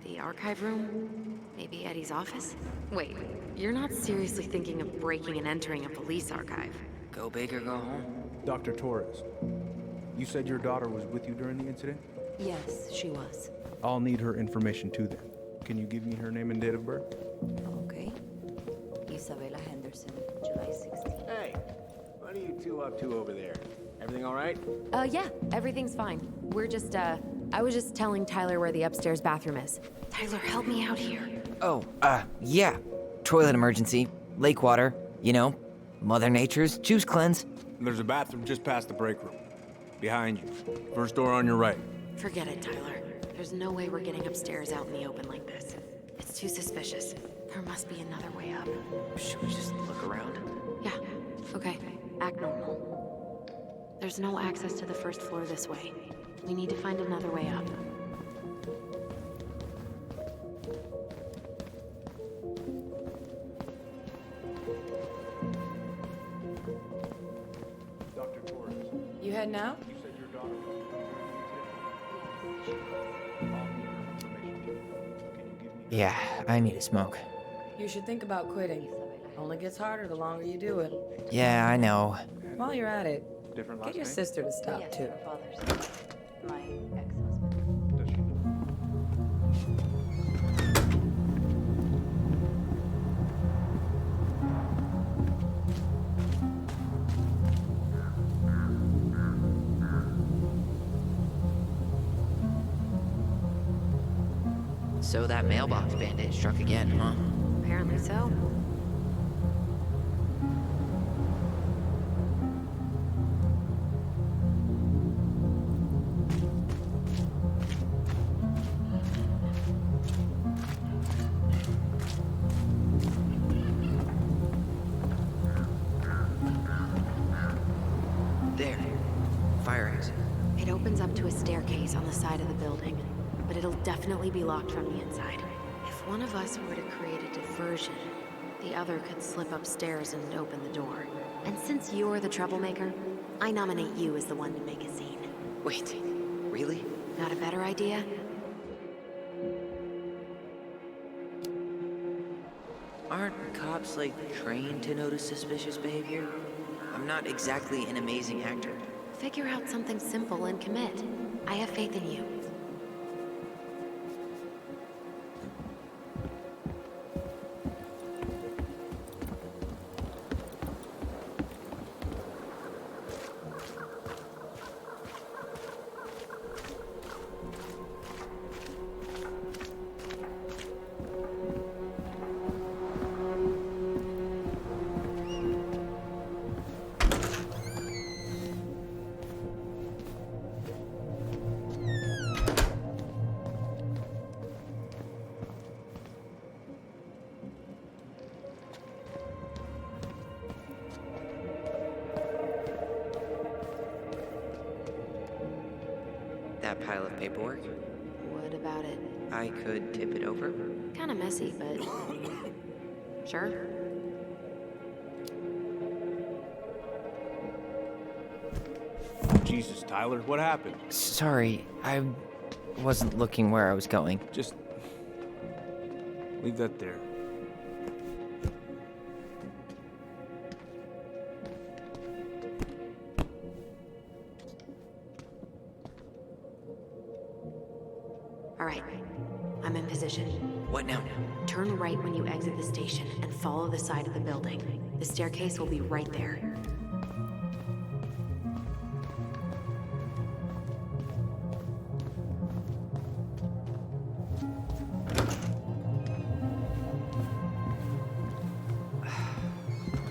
The archive room? Maybe Eddie's office? Wait, you're not seriously thinking of breaking and entering a police archive? Go big or go home. Dr. Torres, you said your daughter was with you during the incident? Yes, she was. I'll need her information too then. Can you give me her name and date of birth? Okay. Isabella Henderson, July 16th. Hey, what are you two up to over there? Everything all right? Yeah, everything's fine. We're just, I was just telling Tyler where the upstairs bathroom is. Tyler, help me out here. Oh, yeah. Toilet emergency, lake water, you know, Mother Nature's juice cleanse. There's a bathroom just past the break room. Behind you. First door on your right. Forget it, Tyler. There's no way we're getting upstairs out in the open like this. It's too suspicious. There must be another way up. Should we just look around? Yeah, okay. Act normal. There's no access to the first floor this way. We need to find another way up. Dr. Torres, You heading out? you said your daughter was with you during the incident? I'll need her information too. Can you give me Yeah, I need a smoke. You should think about quitting. Only gets harder the longer you do it. Yeah, I know. While you're at it, different last get your name? sister to stop too. My ex-husband. Does she? So that mailbox bandit struck again, huh? Apparently so. There. Fire exit. It opens up to a staircase on the side of the building, but it'll definitely be locked from the inside. If one of us were to create a diversion, the other could slip upstairs and open the door. And since you're the troublemaker, I nominate you as the one to make a scene. Wait, really? Got a better idea? Aren't cops, like, trained to notice suspicious behavior? I'm not exactly an amazing actor. figure out something simple and commit. I have faith in you. That pile of paperwork? What about it? I could tip it over. Kinda messy, but... Sure. Jesus, Tyler, what happened? Sorry, I wasn't looking where I was going. Just leave that there. All right, I'm in position. What now? Turn right when you exit the station and follow the side of the building. The staircase will be right there.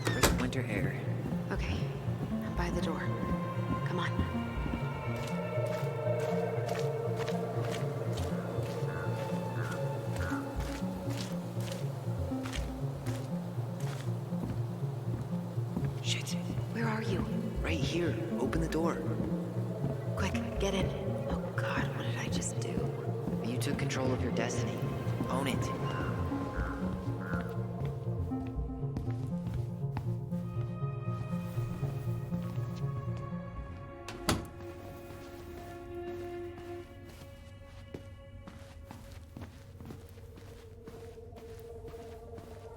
Crisp winter air. Okay, I'm by the door. Come on. Shit. Where are you? Right here. Open the door. Quick, get in. Oh God, what did I just do? You took control of your destiny. Own it.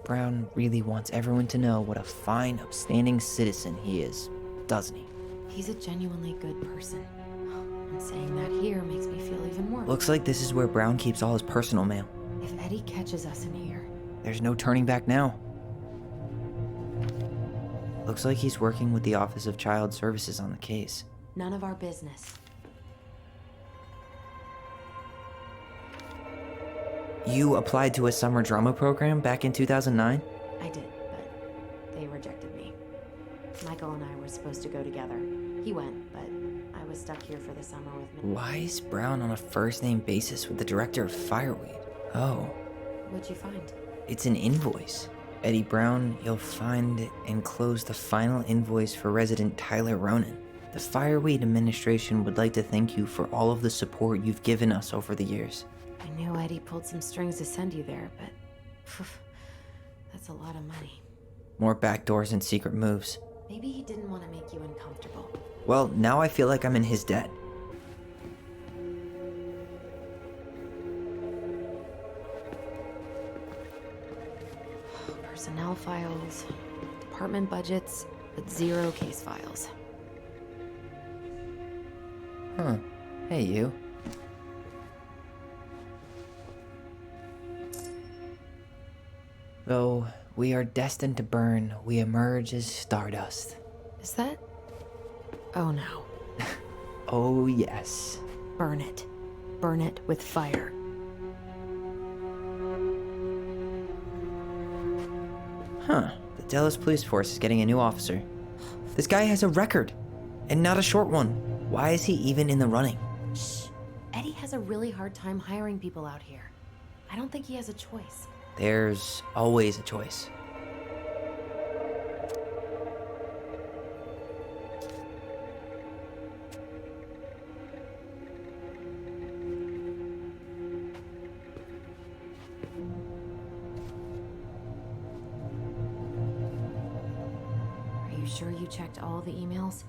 Brown really wants everyone to know what a fine, upstanding citizen he is, doesn't he? He's a genuinely good person. And saying that here makes me feel even more. Looks like this is where Brown keeps all his personal mail. If Eddie catches us in here... There's no turning back now. Looks like he's working with the Office of Child Services on the case. None of our business. You applied to a summer drama program back in 2009? I did, but they rejected me. Michael and I were supposed to go together. He went, but I was stuck here for the summer with me. Why is Brown on a first-name basis with the director of Fireweed? Oh, What'd you find? it's an invoice. Eddie Brown, you'll find enclosed the final invoice for resident Tyler Ronan. The Fireweed administration would like to thank you for all of the support you've given us over the years. I knew Eddie pulled some strings to send you there, but... phew, that's a lot of money. More backdoors and secret moves. Maybe he didn't want to make you uncomfortable. Well, now I feel like I'm in his debt. Personnel files, department budgets, but 0 case files. Huh. Hey, you. Though we are destined to burn, we emerge as stardust. Is that... Oh no. Oh, yes. Burn it. Burn it with fire. Huh. The Dallas Police Force is getting a new officer. This guy has a record, and not a short one. Why is he even in the running? Shh. Eddie has a really hard time hiring people out here. I don't think he has a choice. There's always a choice. Are you sure you checked all the emails?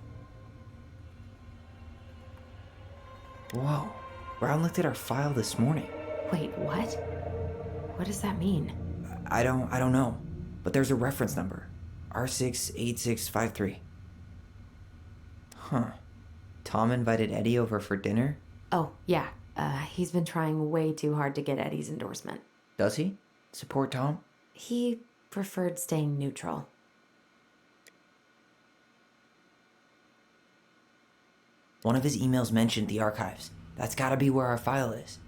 Whoa. Brown looked at our file this morning. Wait, what? What does that mean? I don't know. But there's a reference number. R68653. Huh. Tom invited Eddie over for dinner? Oh, yeah. He's been trying way too hard to get Eddie's endorsement. Does he? Support Tom? He preferred staying neutral. One of his emails mentioned the archives. That's gotta be where our file is.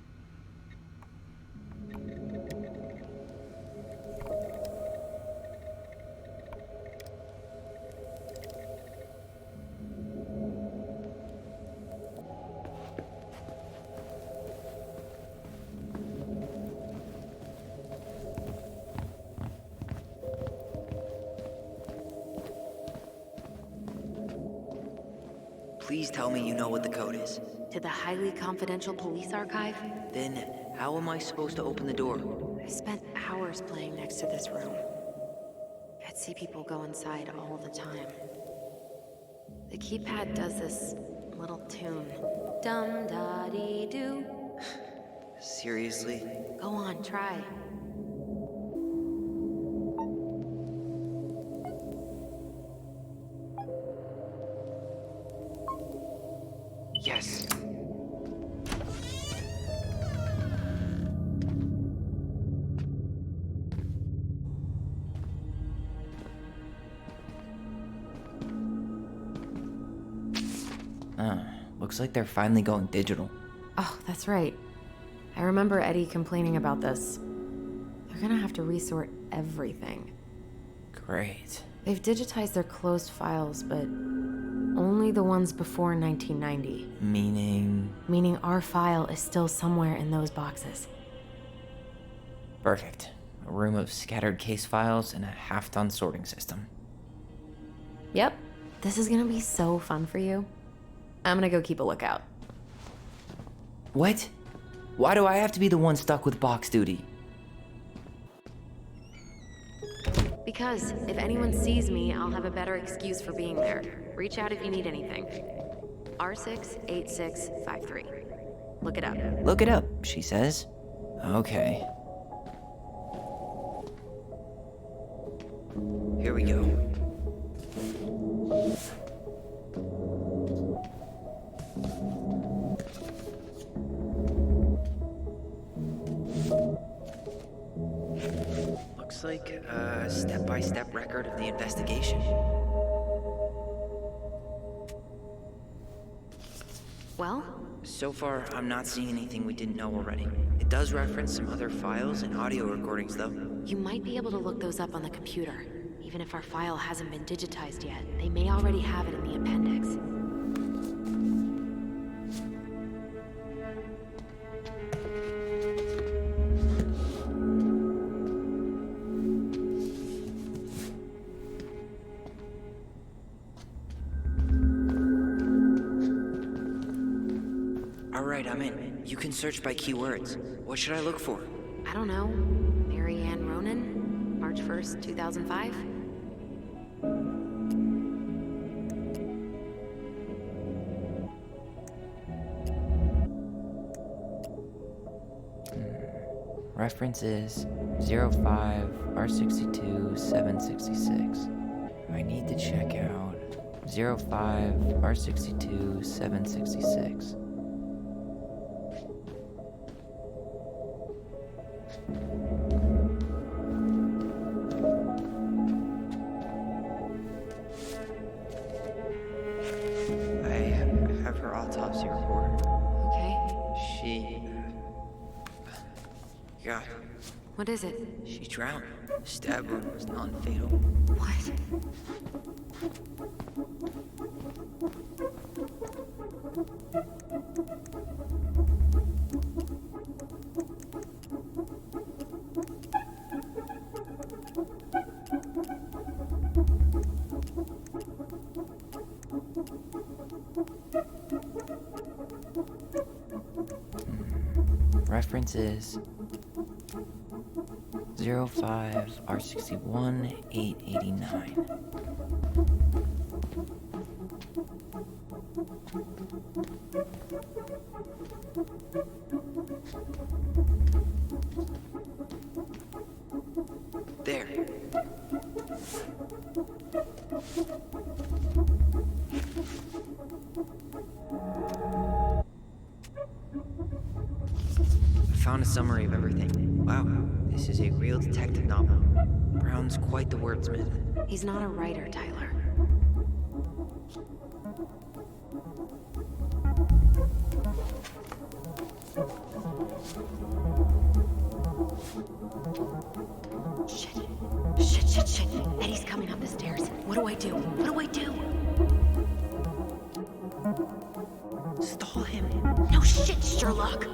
Please tell me you know what the code is. To the highly confidential police archive? Then, how am I supposed to open the door? I spent hours playing next to this room. I'd see people go inside all the time. The keypad does this little tune. Dum-da-dee-doo. Seriously? Go on, try. Yes. Looks like they're finally going digital. Oh, that's right. I remember Eddie complaining about this. They're gonna have to resort everything. Great. They've digitized their closed files, but only the ones before 1990. Meaning? Meaning our file is still somewhere in those boxes. Perfect. A room of scattered case files and a half-done sorting system. Yep. This is gonna be so fun for you. I'm gonna go keep a lookout. What? Why do I have to be the one stuck with box duty? Because if anyone sees me, I'll have a better excuse for being there. Reach out if you need anything. R68653. Look it up. Look it up, she says. Okay. Here we go. Looks like a step-by-step record of the investigation. Well? So far, I'm not seeing anything we didn't know already. It does reference some other files and audio recordings, though. You might be able to look those up on the computer. Even if our file hasn't been digitized yet, they may already have it in the appendix. Alright, I'm in. You can search by keywords. What should I look for? I don't know. Mary Ann Ronan? March 1st, 2005? Reference is 05 R62 766. I need to check out 05 R62 766. I have her autopsy report. Okay. She... God, What is it? she drowned. Stab wound was non-fatal. What? Reference is 05 R61 889. There. found a summary of everything. Wow, this is a real detective novel. Brown's quite the wordsmith. He's not a writer, Tyler. Shit. Eddie's coming up the stairs. What do I do? Stall him. No shit, Sherlock!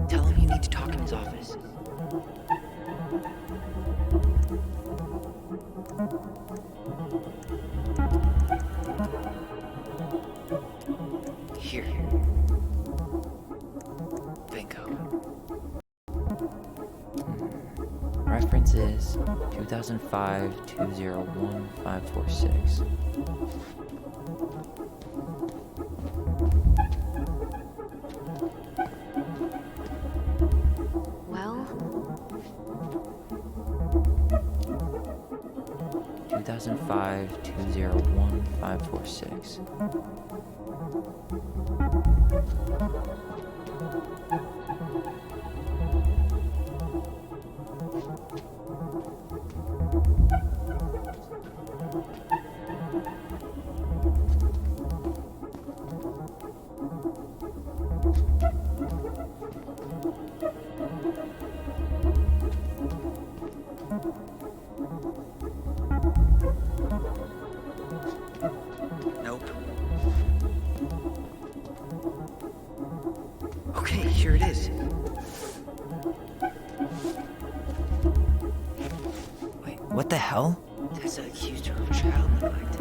Tell him you need to talk in his office. Here. Bingo. Reference is 2005-201-546. Well? 2005-201-546. Nope. Okay, here it is. Wait, what the hell? Tessa accused her of child neglect.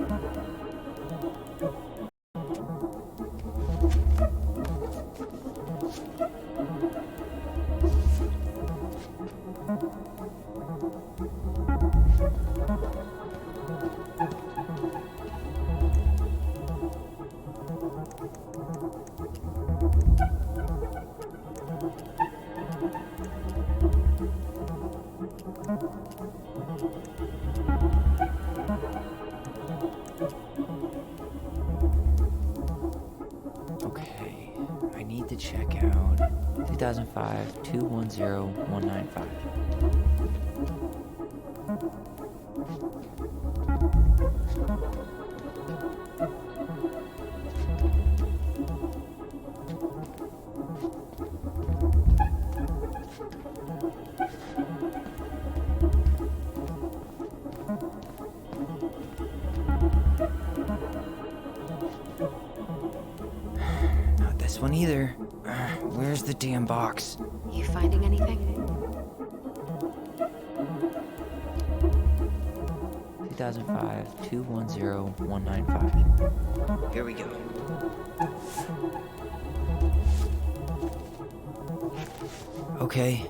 Okay, I need to check out 2005-210-195. Not this one either. Where's the damn box? You finding anything? 2005-210-195. Here we go. Okay.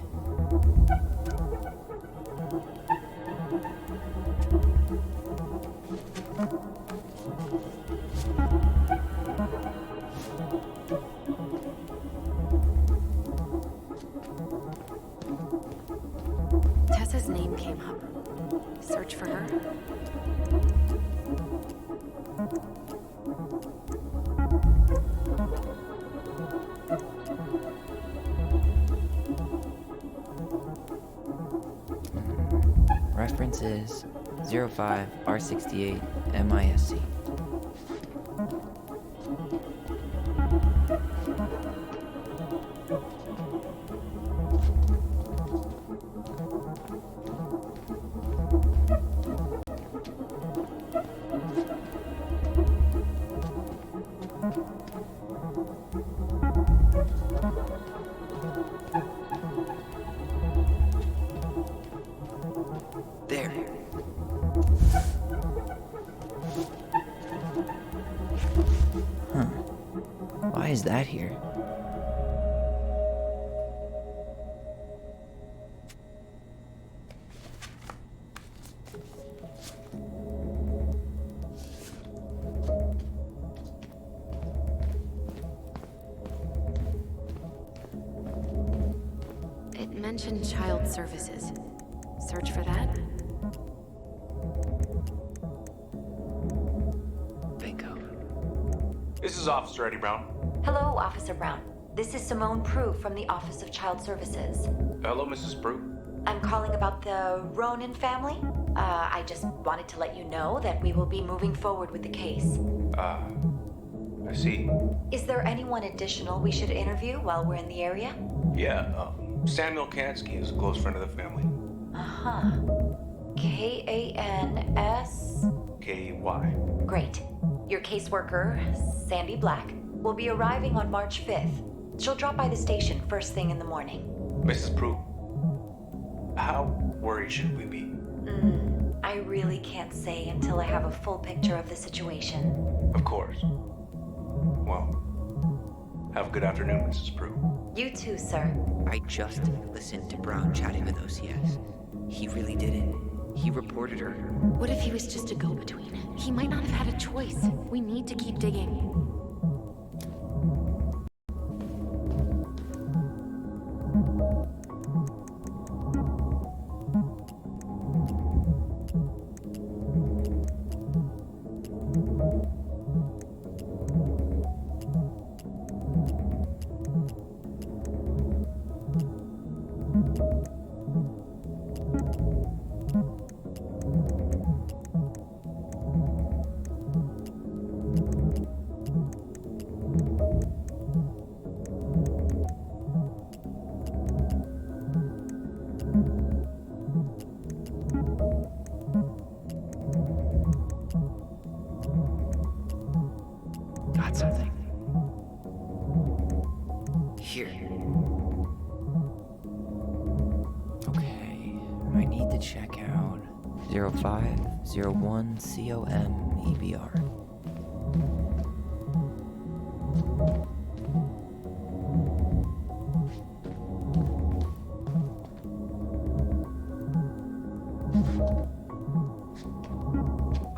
Tessa's name came up. Search for her? Reference is 05-R68-MISC. There. Huh. Why is that here? It mentioned child services. Search for that? Bingo. is Officer Eddie Brown. Hello, Officer Brown. This is Simone Prue from the Office of Child Services. Hello, Mrs. Prue. I'm calling about the Ronan family. I just wanted to let you know that we will be moving forward with the case. I see. Is there anyone additional we should interview while we're in the area? Yeah, Samuel Kansky is a close friend of the family. Uh-huh. K-A-N-S... K-Y. Great. Your caseworker, Sandy Black, will be arriving on March 5th. She'll drop by the station first thing in the morning. Mrs. Prue, how worried should we be? I really can't say until I have a full picture of the situation. Of course. Well, have a good afternoon, Mrs. Prue. You too, sir. I just listened to Brown chatting with OCS. He really did it. He reported her. What if he was just a go-between? He might not have had a choice. We need to keep digging. Got something. Here. Okay, I need to check out 0501 COM-EBR.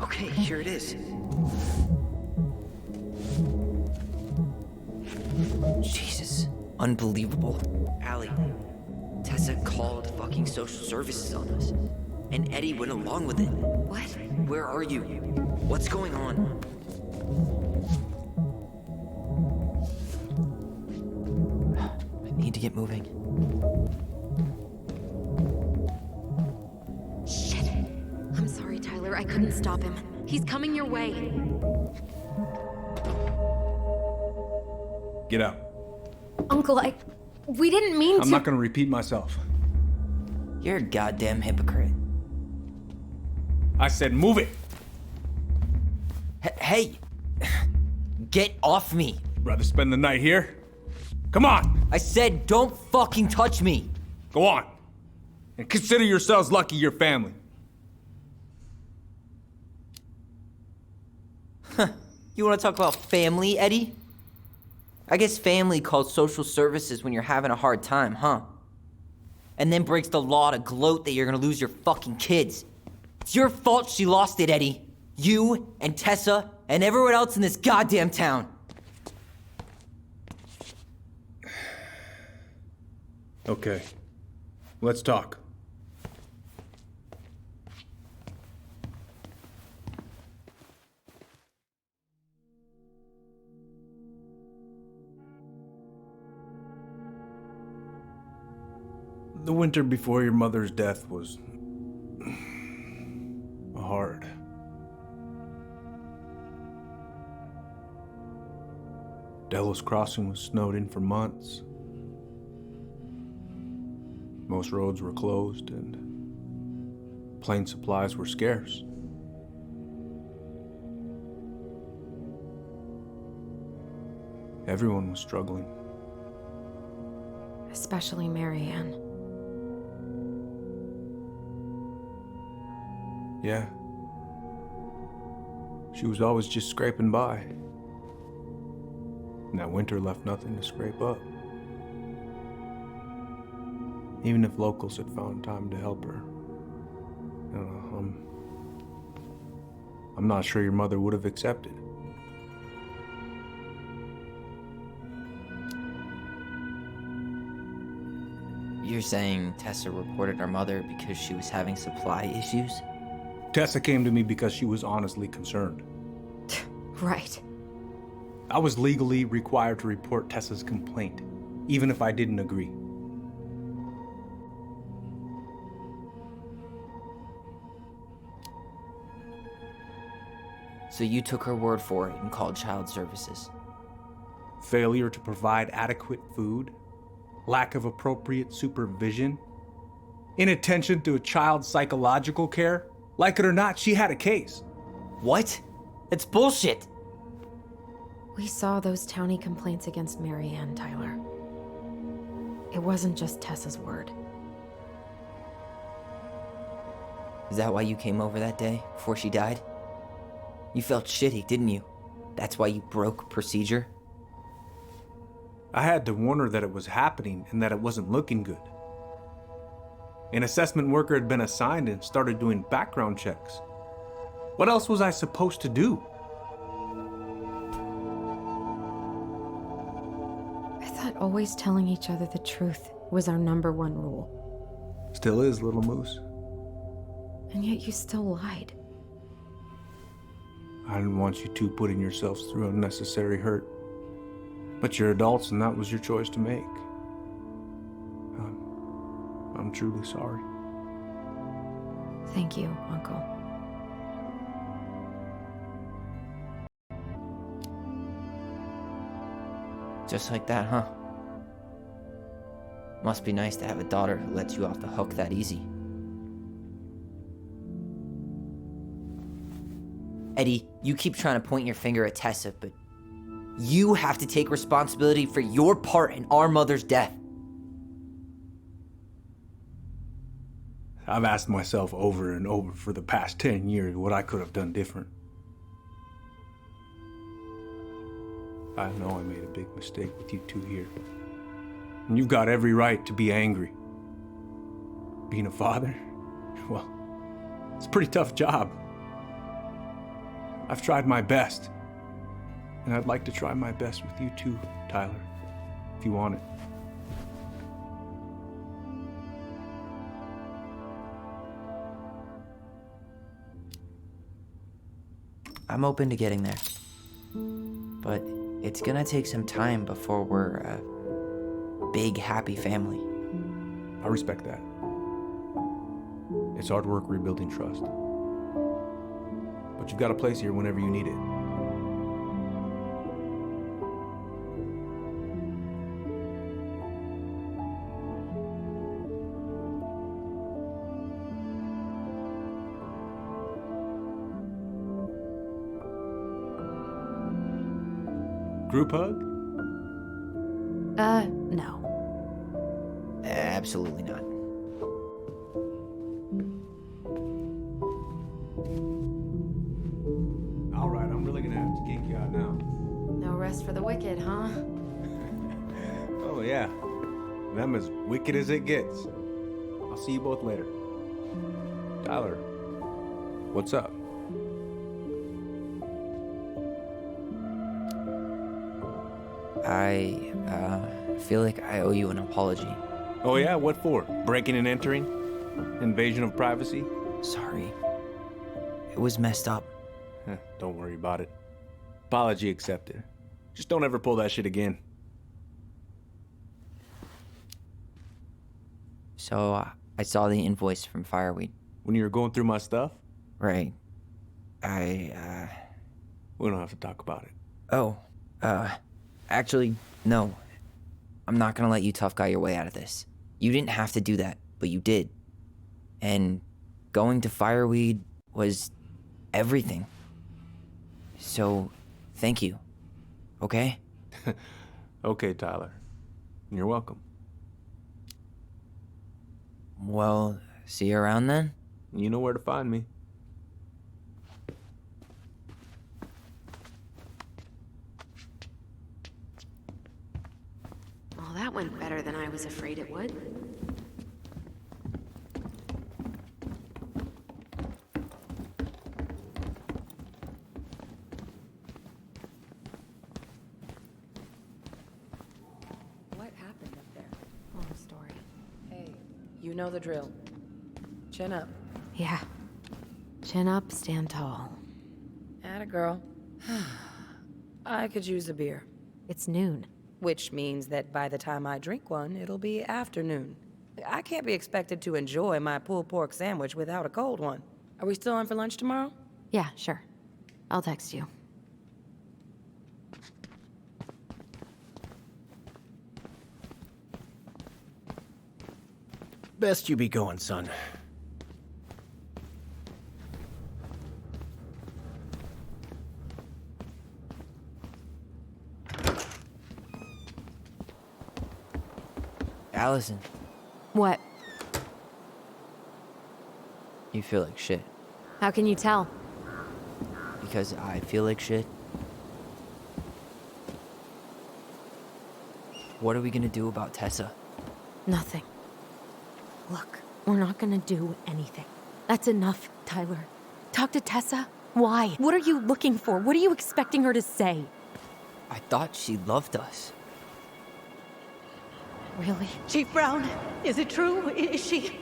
Okay, here it is. Jesus. Unbelievable. Allie, Tessa called fucking social services on us. And Eddie went along with it. What? Where are you? What's going on? I need to get moving. Shit. I'm sorry, Tyler. I couldn't stop him. He's coming your way. Get out. Uncle, we didn't mean to. I'm not gonna repeat myself. You're a goddamn hypocrite. I said move it. Hey! Get off me! Rather spend the night here? Come on! I said don't fucking touch me! Go on. And consider yourselves lucky you're family. You wanna talk about family, Eddie? I guess family calls social services when you're having a hard time, huh? And then breaks the law to gloat that you're gonna lose your fucking kids. It's your fault she lost it, Eddie. You and Tessa and everyone else in this goddamn town. Okay. Let's talk. The winter before your mother's death was hard. Delos Crossing was snowed in for months. Most roads were closed and plane supplies were scarce. Everyone was struggling. Especially Marianne. Yeah. She was always just scraping by. And that winter left nothing to scrape up. Even if locals had found time to help her. I'm not sure your mother would have accepted. You're saying Tessa reported our mother because she was having supply issues? Tessa came to me because she was honestly concerned. Right. I was legally required to report Tessa's complaint, even if I didn't agree. So you took her word for it and called child services. Failure to provide adequate food, lack of appropriate supervision, inattention to a child's psychological care. Like it or not, she had a case. What? It's bullshit! We saw those townie complaints against Marianne, Tyler. It wasn't just Tessa's word. Is that why you came over that day, before she died? You felt shitty, didn't you? That's why you broke procedure? I had to warn her that it was happening and that it wasn't looking good. An assessment worker had been assigned and started doing background checks. What else was I supposed to do? I thought always telling each other the truth was our #1 rule. Still is, little moose. And yet you still lied. I didn't want you two putting yourselves through unnecessary hurt. But you're adults and that was your choice to make. I'm truly sorry. Thank you, Uncle. Just like that, huh? Must be nice to have a daughter who lets you off the hook that easy. Eddie, you keep trying to point your finger at Tessa, but you have to take responsibility for your part in our mother's death. I've asked myself over and over for the past 10 years what I could have done different. I know I made a big mistake with you two here. And you've got every right to be angry. Being a father? Well, it's a pretty tough job. I've tried my best. And I'd like to try my best with you too, Tyler, if you want it. I'm open to getting there. But it's gonna take some time before we're a big, happy family. I respect that. It's hard work rebuilding trust. But you've got a place here whenever you need it. Group hug? No. Absolutely not. All right, I'm really gonna have to kick you out now. No rest for the wicked, huh? Oh yeah, them as wicked as it gets. I'll see you both later. Tyler, what's up? I feel like I owe you an apology. Oh yeah, what for? Breaking and entering? Invasion of privacy? Sorry. It was messed up. Don't worry about it. Apology accepted. Just don't ever pull that shit again. So, I saw the invoice from Fireweed. When you were going through my stuff? Right. We don't have to talk about it. Oh, actually, no. I'm not gonna let you tough guy your way out of this. You didn't have to do that, but you did. And going to Fireweed was everything. So, thank you. Okay? Okay, Tyler. You're welcome. Well, see you around then? You know where to find me. Well, that went better than I was afraid it would. What happened up there? Long story. Hey, you know the drill. Chin up. Yeah. Chin up, stand tall. Atta girl. I could use a beer. It's noon. Which means that by the time I drink one, it'll be afternoon. I can't be expected to enjoy my pulled pork sandwich without a cold one. Are we still on for lunch tomorrow? Yeah, sure. I'll text you. Best you be going, son. Allison, What? you feel like shit. How can you tell? Because I feel like shit. What are we gonna do about Tessa? Nothing. Look, we're not gonna do anything. That's enough, Tyler. Talk to Tessa? Why? What are you looking for? What are you expecting her to say? I thought she loved us. Really? Chief Brown, is it true? Is she...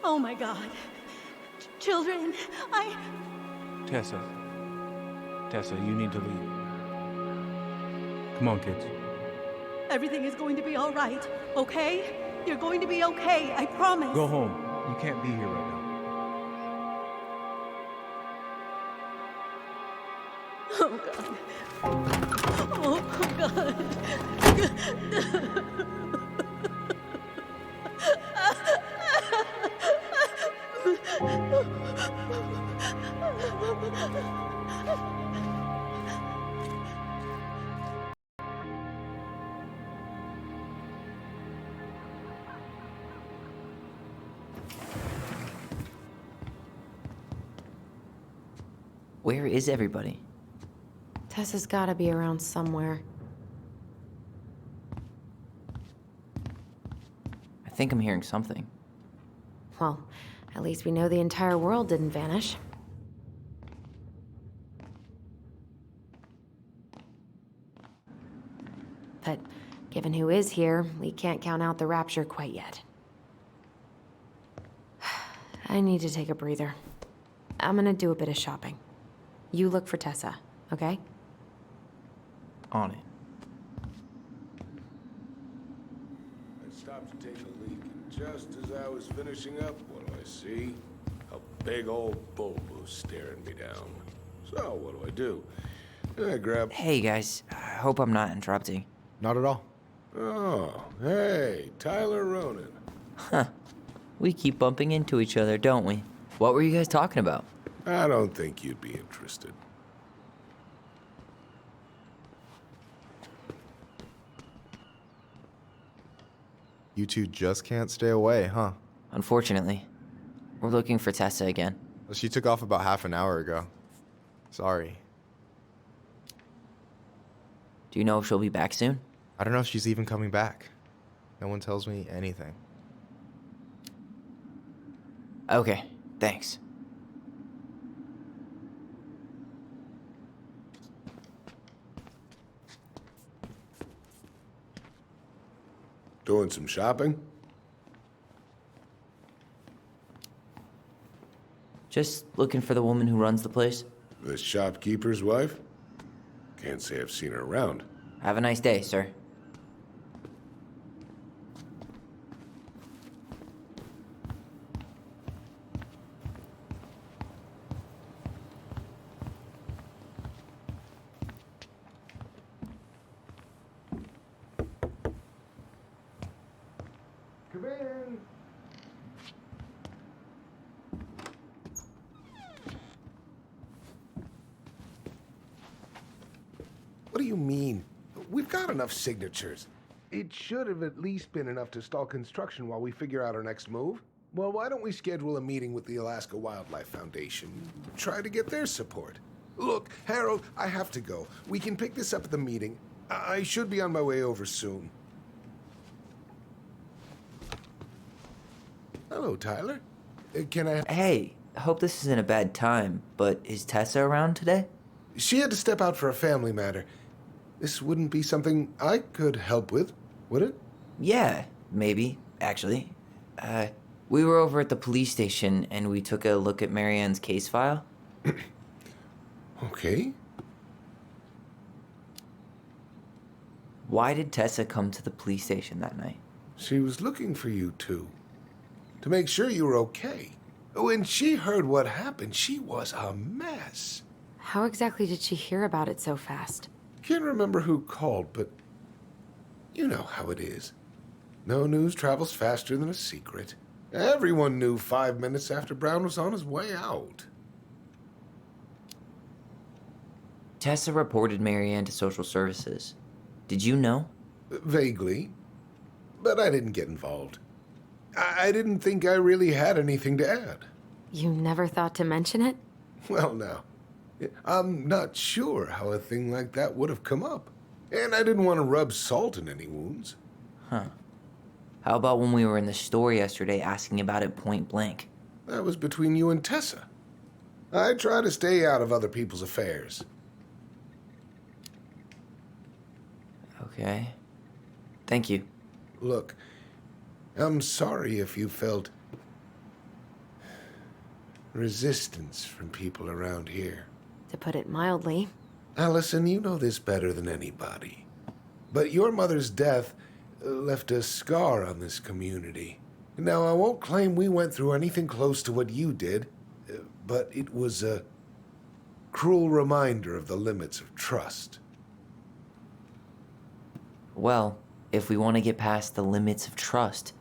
Oh my God. Children, Tessa. Tessa, you need to leave. Come on, kids. Everything is going to be all right, okay? You're going to be okay, I promise. Go home. You can't be here right now. Oh, God. Oh, God. Where is everybody? Tessa's gotta be around somewhere. I think I'm hearing something. Well, at least we know the entire world didn't vanish. But given who is here, we can't count out the rapture quite yet. I need to take a breather. I'm gonna do a bit of shopping. You look for Tessa, okay? On it. I stopped to take a leak, and just as I was finishing up, what do I see? A big old bull moose staring me down. So, what do? I grab... Hey, guys. I hope I'm not interrupting. Not at all. Oh, hey, Tyler Ronan. Huh. We keep bumping into each other, don't we? What were you guys talking about? I don't think you'd be interested. You two just can't stay away, huh? Unfortunately. We're looking for Tessa again. Well, she took off about half an hour ago. Sorry. Do you know if she'll be back soon? I don't know if she's even coming back. No one tells me anything. Okay, thanks. Doing some shopping? Just looking for the woman who runs the place. The shopkeeper's wife? Can't say I've seen her around. Have a nice day, sir. Come in. What do you mean? We've got enough signatures. It should have at least been enough to stall construction while we figure out our next move. Well, why don't we schedule a meeting with the Alaska Wildlife Foundation? Try to get their support. Look, Harold, I have to go. We can pick this up at the meeting. I should be on my way over soon. Hello, Tyler. Can I... Hey, I hope this isn't a bad time, but is Tessa around today? She had to step out for a family matter. This wouldn't be something I could help with, would it? Yeah, maybe, actually. We were over at the police station and we took a look at Marianne's case file. Okay. Why did Tessa come to the police station that night? She was looking for you two. To make sure you were okay. When she heard what happened, she was a mess. How exactly did she hear about it so fast? Can't remember who called, but you know how it is. No news travels faster than a secret. Everyone knew 5 minutes after Brown was on his way out. Tessa reported Marianne to social services. Did you know? Vaguely. But I didn't get involved. I didn't think I really had anything to add. You never thought to mention it? Well, now, I'm not sure how a thing like that would have come up. And I didn't want to rub salt in any wounds. Huh. How about when we were in the store yesterday asking about it point blank? That was between you and Tessa. I try to stay out of other people's affairs. Okay. Thank you. Look, I'm sorry if you felt resistance from people around here. To put it mildly. Allison, you know this better than anybody. But your mother's death left a scar on this community. Now, I won't claim we went through anything close to what you did, but it was a cruel reminder of the limits of trust. Well, if we want to get past the limits of trust,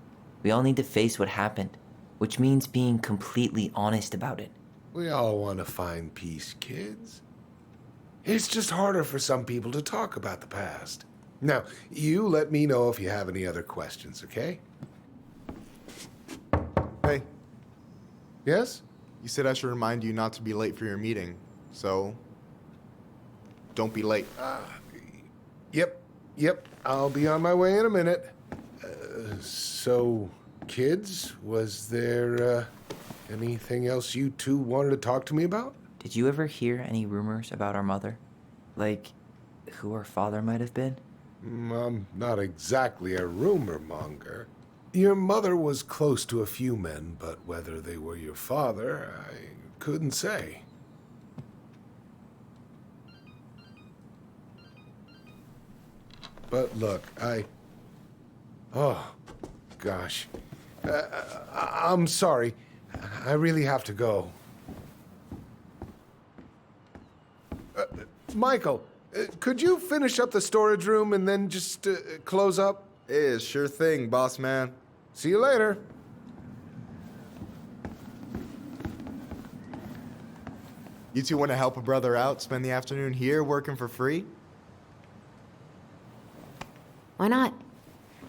we all need to face what happened, which means being completely honest about it. We all want to find peace, kids. It's just harder for some people to talk about the past. Now, you let me know if you have any other questions, okay? Hey. Yes? You said I should remind you not to be late for your meeting, so don't be late. Yep, I'll be on my way in a minute. So, kids, was there anything else you two wanted to talk to me about? Did you ever hear any rumors about our mother? Like, who our father might have been? I'm not exactly a rumor monger. Your mother was close to a few men, but whether they were your father, I couldn't say. But look, oh, gosh. I'm sorry. I really have to go. Michael, could you finish up the storage room and then just close up? Yeah, sure thing, boss man. See you later. You two want to help a brother out, spend the afternoon here working for free? Why not?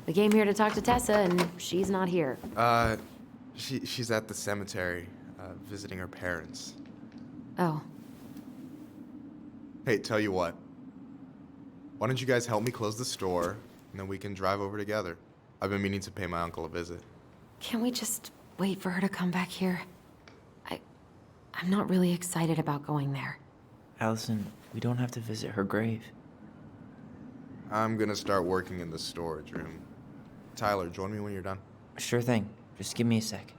We came here to talk to Tessa, and she's not here. She's at the cemetery, visiting her parents. Oh. Hey, tell you what. Why don't you guys help me close the store, and then we can drive over together? I've been meaning to pay my uncle a visit. Can't we just wait for her to come back here? I'm not really excited about going there. Allison, we don't have to visit her grave. I'm gonna start working in the storage room. Tyler, join me when you're done. Sure thing. Just give me a sec.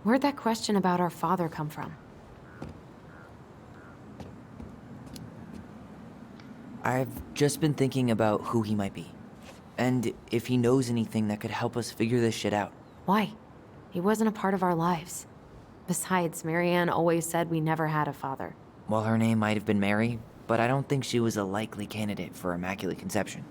Where'd that question about our father come from? I've just been thinking about who he might be. And if he knows anything that could help us figure this shit out. Why? He wasn't a part of our lives. Besides, Marianne always said we never had a father. Well, her name might have been Mary, but I don't think she was a likely candidate for Immaculate Conception.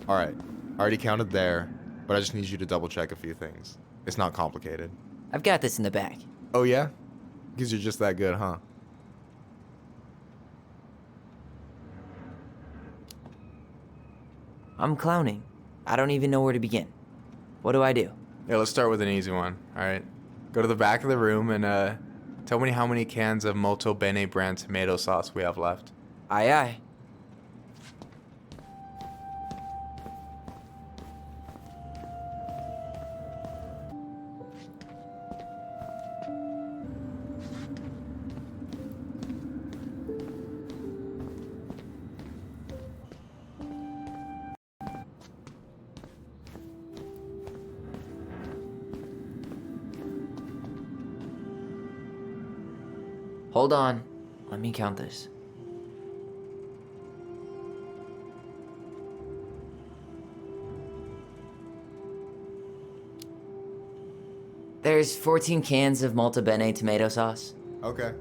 All right, I already counted there, but I just need you to double check a few things. It's not complicated. I've got this in the bag. Oh yeah? Because you're just that good, huh? I'm clowning. I don't even know where to begin. What do I do? Yeah, let's start with an easy one, all right? Go to the back of the room and tell me how many cans of Molto Bene brand tomato sauce we have left. Aye, aye. Hold on. Let me count this. There's 14 cans of Malta Bene tomato sauce. Okay.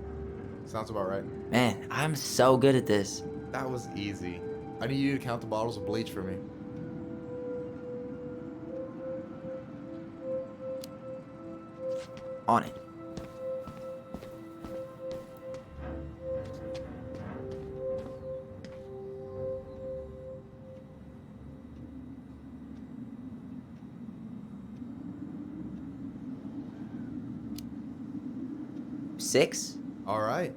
Sounds about right. Man, I'm so good at this. That was easy. I need you to count the bottles of bleach for me. On it. Six? All right.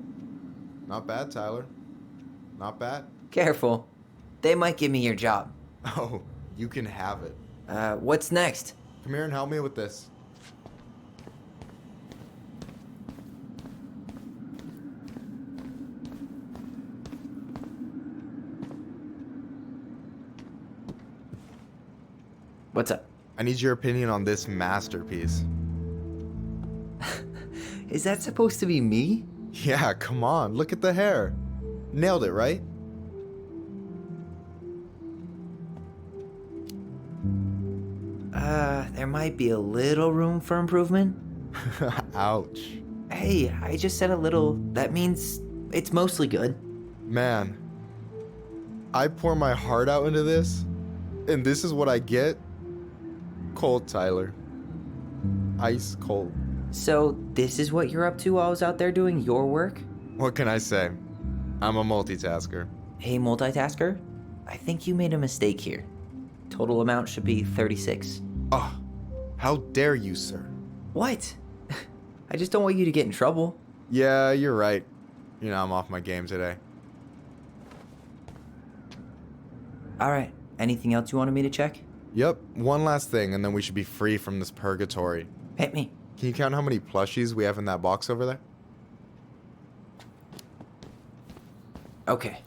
Not bad, Tyler. Not bad. Careful. They might give me your job. Oh, you can have it. What's next? Come here and help me with this. What's up? I need your opinion on this masterpiece. Is that supposed to be me? Yeah, come on. Look at the hair. Nailed it, right? There might be a little room for improvement. Ouch. Hey, I just said a little. That means it's mostly good. Man, I pour my heart out into this, and this is what I get? Cold, Tyler. Ice cold. So, this is what you're up to while I was out there doing your work? What can I say? I'm a multitasker. Hey, multitasker. I think you made a mistake here. Total amount should be 36. Oh, how dare you, sir? What? I just don't want you to get in trouble. Yeah, you're right. You know, I'm off my game today. Alright, anything else you wanted me to check? Yep, one last thing, and then we should be free from this purgatory. Hit me. Can you count how many plushies we have in that box over there? Okay.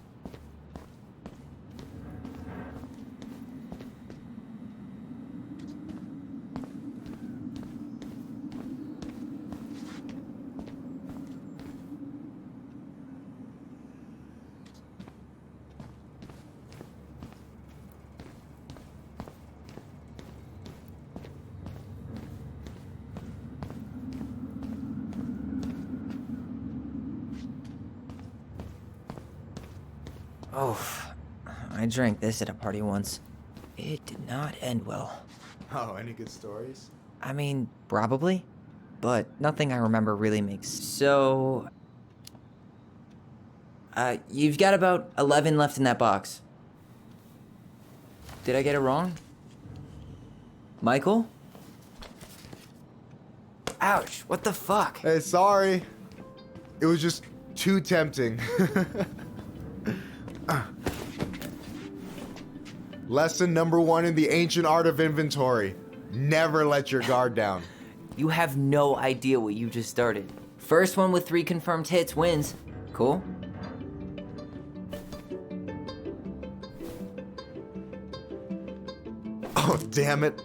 Oh, I drank this at a party once. It did not end well. Oh, any good stories? I mean, probably, but nothing I remember really makes. So, you've got about 11 left in that box. Did I get it wrong? Michael? Ouch, what the fuck? Hey, sorry. It was just too tempting. Lesson number 1 in the ancient art of inventory. Never let your guard down. You have no idea what you just started. First one with 3 confirmed hits wins. Cool? Oh, damn it.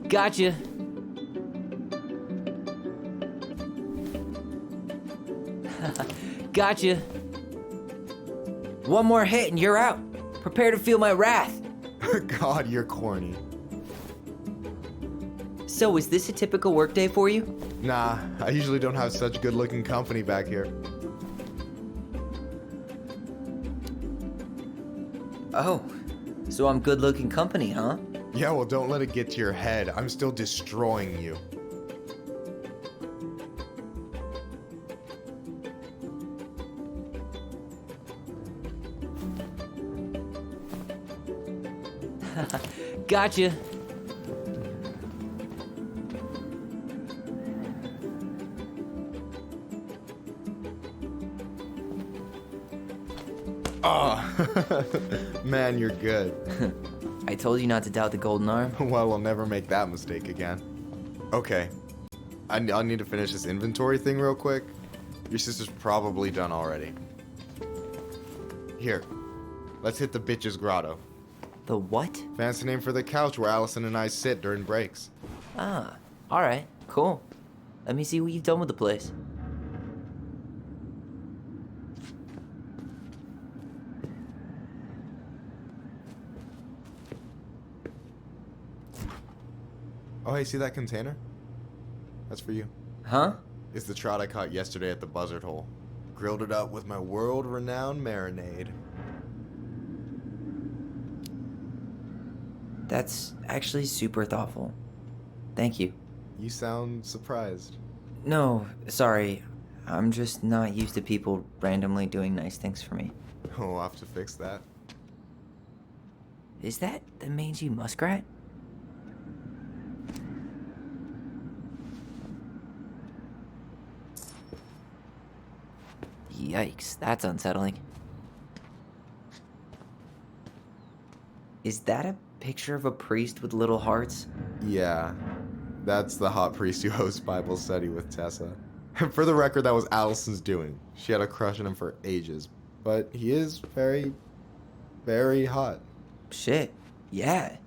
Gotcha. Gotcha. One more hit and you're out. Prepare to feel my wrath. God, you're corny. So, is this a typical workday for you? Nah, I usually don't have such good-looking company back here. Oh, so I'm good-looking company, huh? Yeah, well, don't let it get to your head. I'm still destroying you. Gotcha. Oh, man, you're good. I told you not to doubt the golden arm. Well, we'll never make that mistake again. Okay, I'll need to finish this inventory thing real quick. Your sister's probably done already. Here, let's hit the bitch's grotto. The what? Fancy name for the couch where Allison and I sit during breaks. Ah, alright, cool. Let me see what you've done with the place. Oh, hey, see that container? That's for you. Huh? It's the trout I caught yesterday at the buzzard hole. Grilled it up with my world-renowned marinade. That's actually super thoughtful. Thank you. You sound surprised. No, sorry. I'm just not used to people randomly doing nice things for me. We'll have to fix that. Is that the mangy muskrat? Yikes, that's unsettling. Is that a picture of a priest with little hearts? Yeah, that's the hot priest who hosts Bible study with Tessa. For the record, that was Allison's doing. She had a crush on him for ages, but he is very, very hot. Shit, yeah.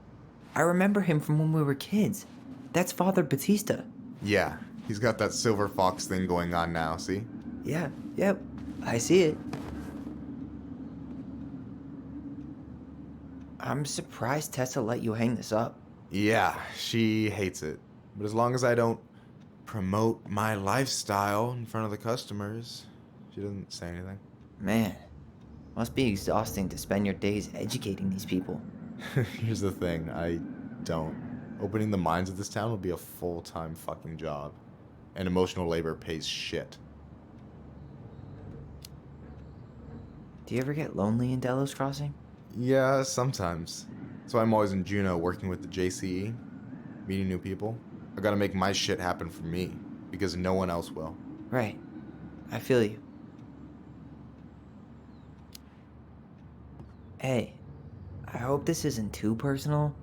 I remember him from when we were kids. That's Father Batista. Yeah, he's got that silver fox thing going on now, see? Yeah, yep, I see it. I'm surprised Tessa let you hang this up. Yeah, she hates it. But as long as I don't promote my lifestyle in front of the customers, she doesn't say anything. Man, must be exhausting to spend your days educating these people. Here's the thing, I don't. Opening the mines of this town will be a full-time fucking job. And emotional labor pays shit. Do you ever get lonely in Delos Crossing? Yeah, sometimes. So I'm always in Juneau working with the JCE, meeting new people. I gotta make my shit happen for me, because no one else will. Right. I feel you. Hey, I hope this isn't too personal,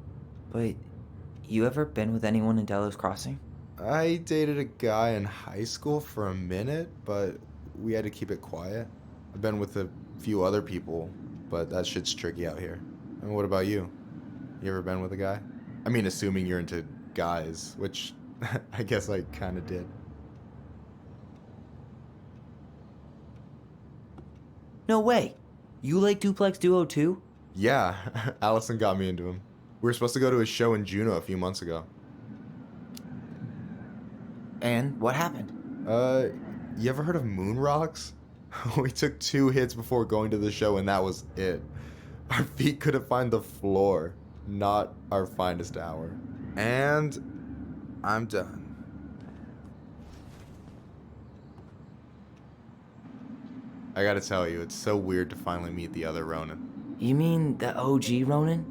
but you ever been with anyone in Delos Crossing? I dated a guy in high school for a minute, but we had to keep it quiet. I've been with a few other people, but that shit's tricky out here. And what about you? You ever been with a guy? I mean, assuming you're into guys, which I guess I kind of did. No way. You like Duplex Duo too? Yeah, Allison got me into him. We were supposed to go to a show in Juneau a few months ago. And what happened? You ever heard of Moon Rocks? We took 2 hits before going to the show and that was it. Our feet couldn't find the floor. Not our finest hour. And I'm done. I gotta tell you, it's so weird to finally meet the other Ronin. You mean the OG Ronin?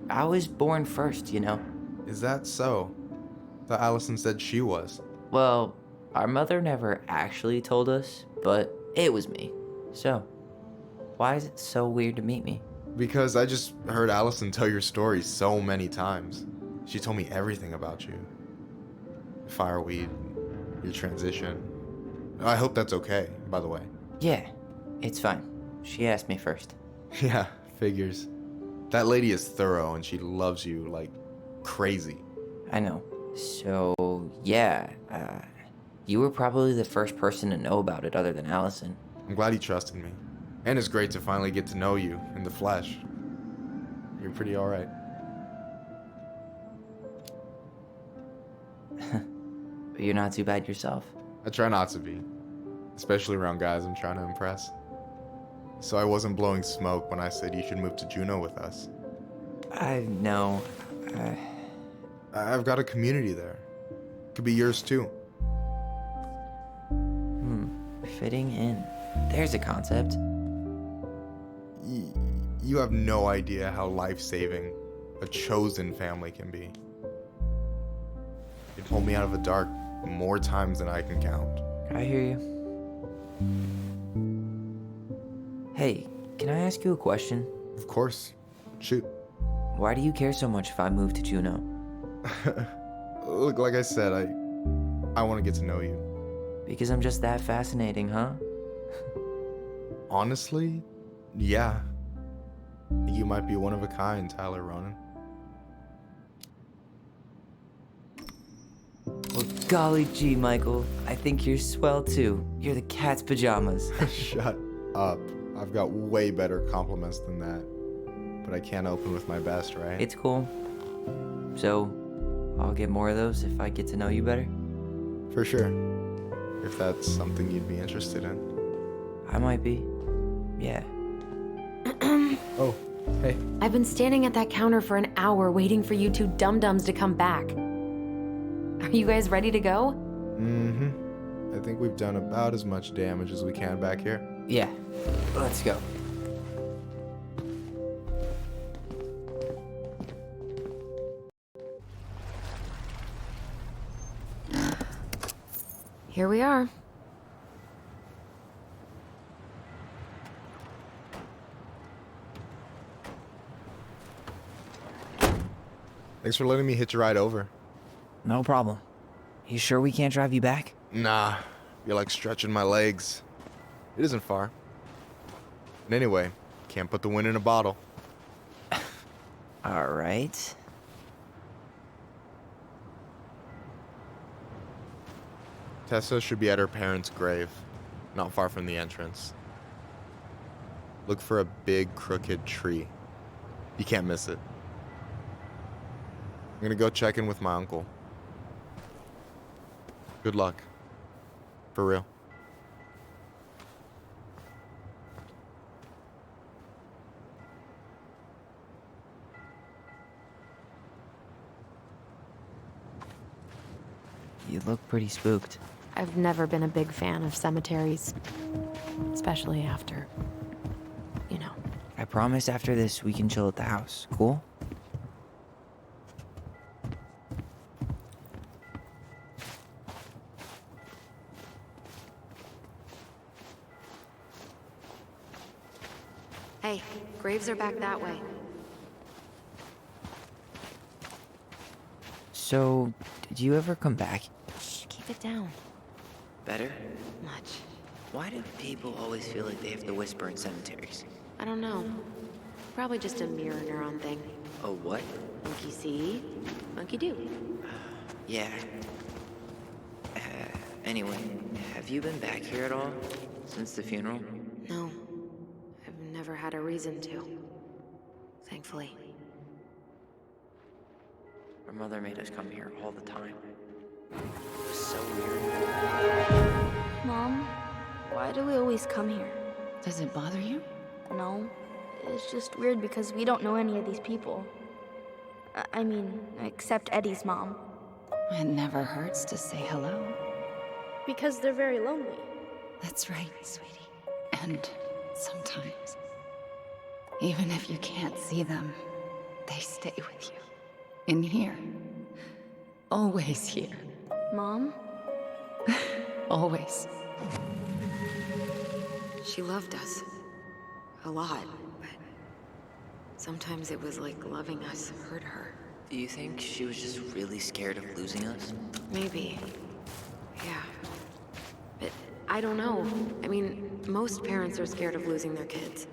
I was born first, you know. Is that so? Thought Allison said she was. Well, our mother never actually told us, but it was me. So, why is it so weird to meet me? Because I just heard Allison tell your story so many times. She told me everything about you. Fireweed, your transition. I hope that's okay, by the way. Yeah, it's fine. She asked me first. Yeah, figures. That lady is thorough and she loves you like crazy. I know. So, yeah, you were probably the first person to know about it other than Allison. I'm glad he trusted me. And it's great to finally get to know you in the flesh. You're pretty alright. But you're not too bad yourself. I try not to be. Especially around guys I'm trying to impress. So I wasn't blowing smoke when I said you should move to Juneau with us. I know. I've got a community there. Could be yours too. Fitting in. There's a concept. You have no idea how life-saving a chosen family can be. It pulled me out of the dark more times than I can count. I hear you. Hey, can I ask you a question? Of course. Shoot. Why do you care so much if I move to Juneau? Look, like I said, I want to get to know you. Because I'm just that fascinating, huh? Honestly, yeah. You might be one of a kind, Tyler Ronan. Well, golly gee, Michael. I think you're swell too. You're the cat's pajamas. Shut up. I've got way better compliments than that. But I can't open with my best, right? It's cool. So, I'll get more of those if I get to know you better? For sure. If that's something you'd be interested in. I might be. Yeah. Oh, hey. I've been standing at that counter for an hour waiting for you two dum-dums to come back. Are you guys ready to go? Mm-hmm. I think we've done about as much damage as we can back here. Yeah. Let's go. Here we are. Thanks for letting me hitch a ride over. No problem. You sure we can't drive you back? Nah, you're like stretching my legs. It isn't far. And anyway, can't put the wind in a bottle. All right. Tessa should be at her parents' grave, not far from the entrance. Look for a big crooked tree. You can't miss it. I'm gonna go check in with my uncle. Good luck. For real. You look pretty spooked. I've never been a big fan of cemeteries, especially after, you know. I promise after this we can chill at the house. Cool? Hey, graves are back that way. So, did you ever come back? Shh, keep it down. Better? Much. Why do people always feel like they have to whisper in cemeteries? I don't know. Probably just a mirror neuron thing. Oh, what? Monkey see, monkey do. Yeah. Anyway, have you been back here at all? Since the funeral? No. I've never had a reason to. Thankfully. Our mother made us come here all the time. It was so weird. Mom, why do we always come here? Does it bother you? No. It's just weird because we don't know any of these people. I mean, except Eddie's mom. It never hurts to say hello. Because they're very lonely. That's right, sweetie. And sometimes, even if you can't see them, they stay with you. In here. Always here. Mom? Always. She loved us. A lot, but sometimes it was like loving us hurt her. Do you think she was just really scared of losing us? Maybe. Yeah. But I don't know. I mean, most parents are scared of losing their kids.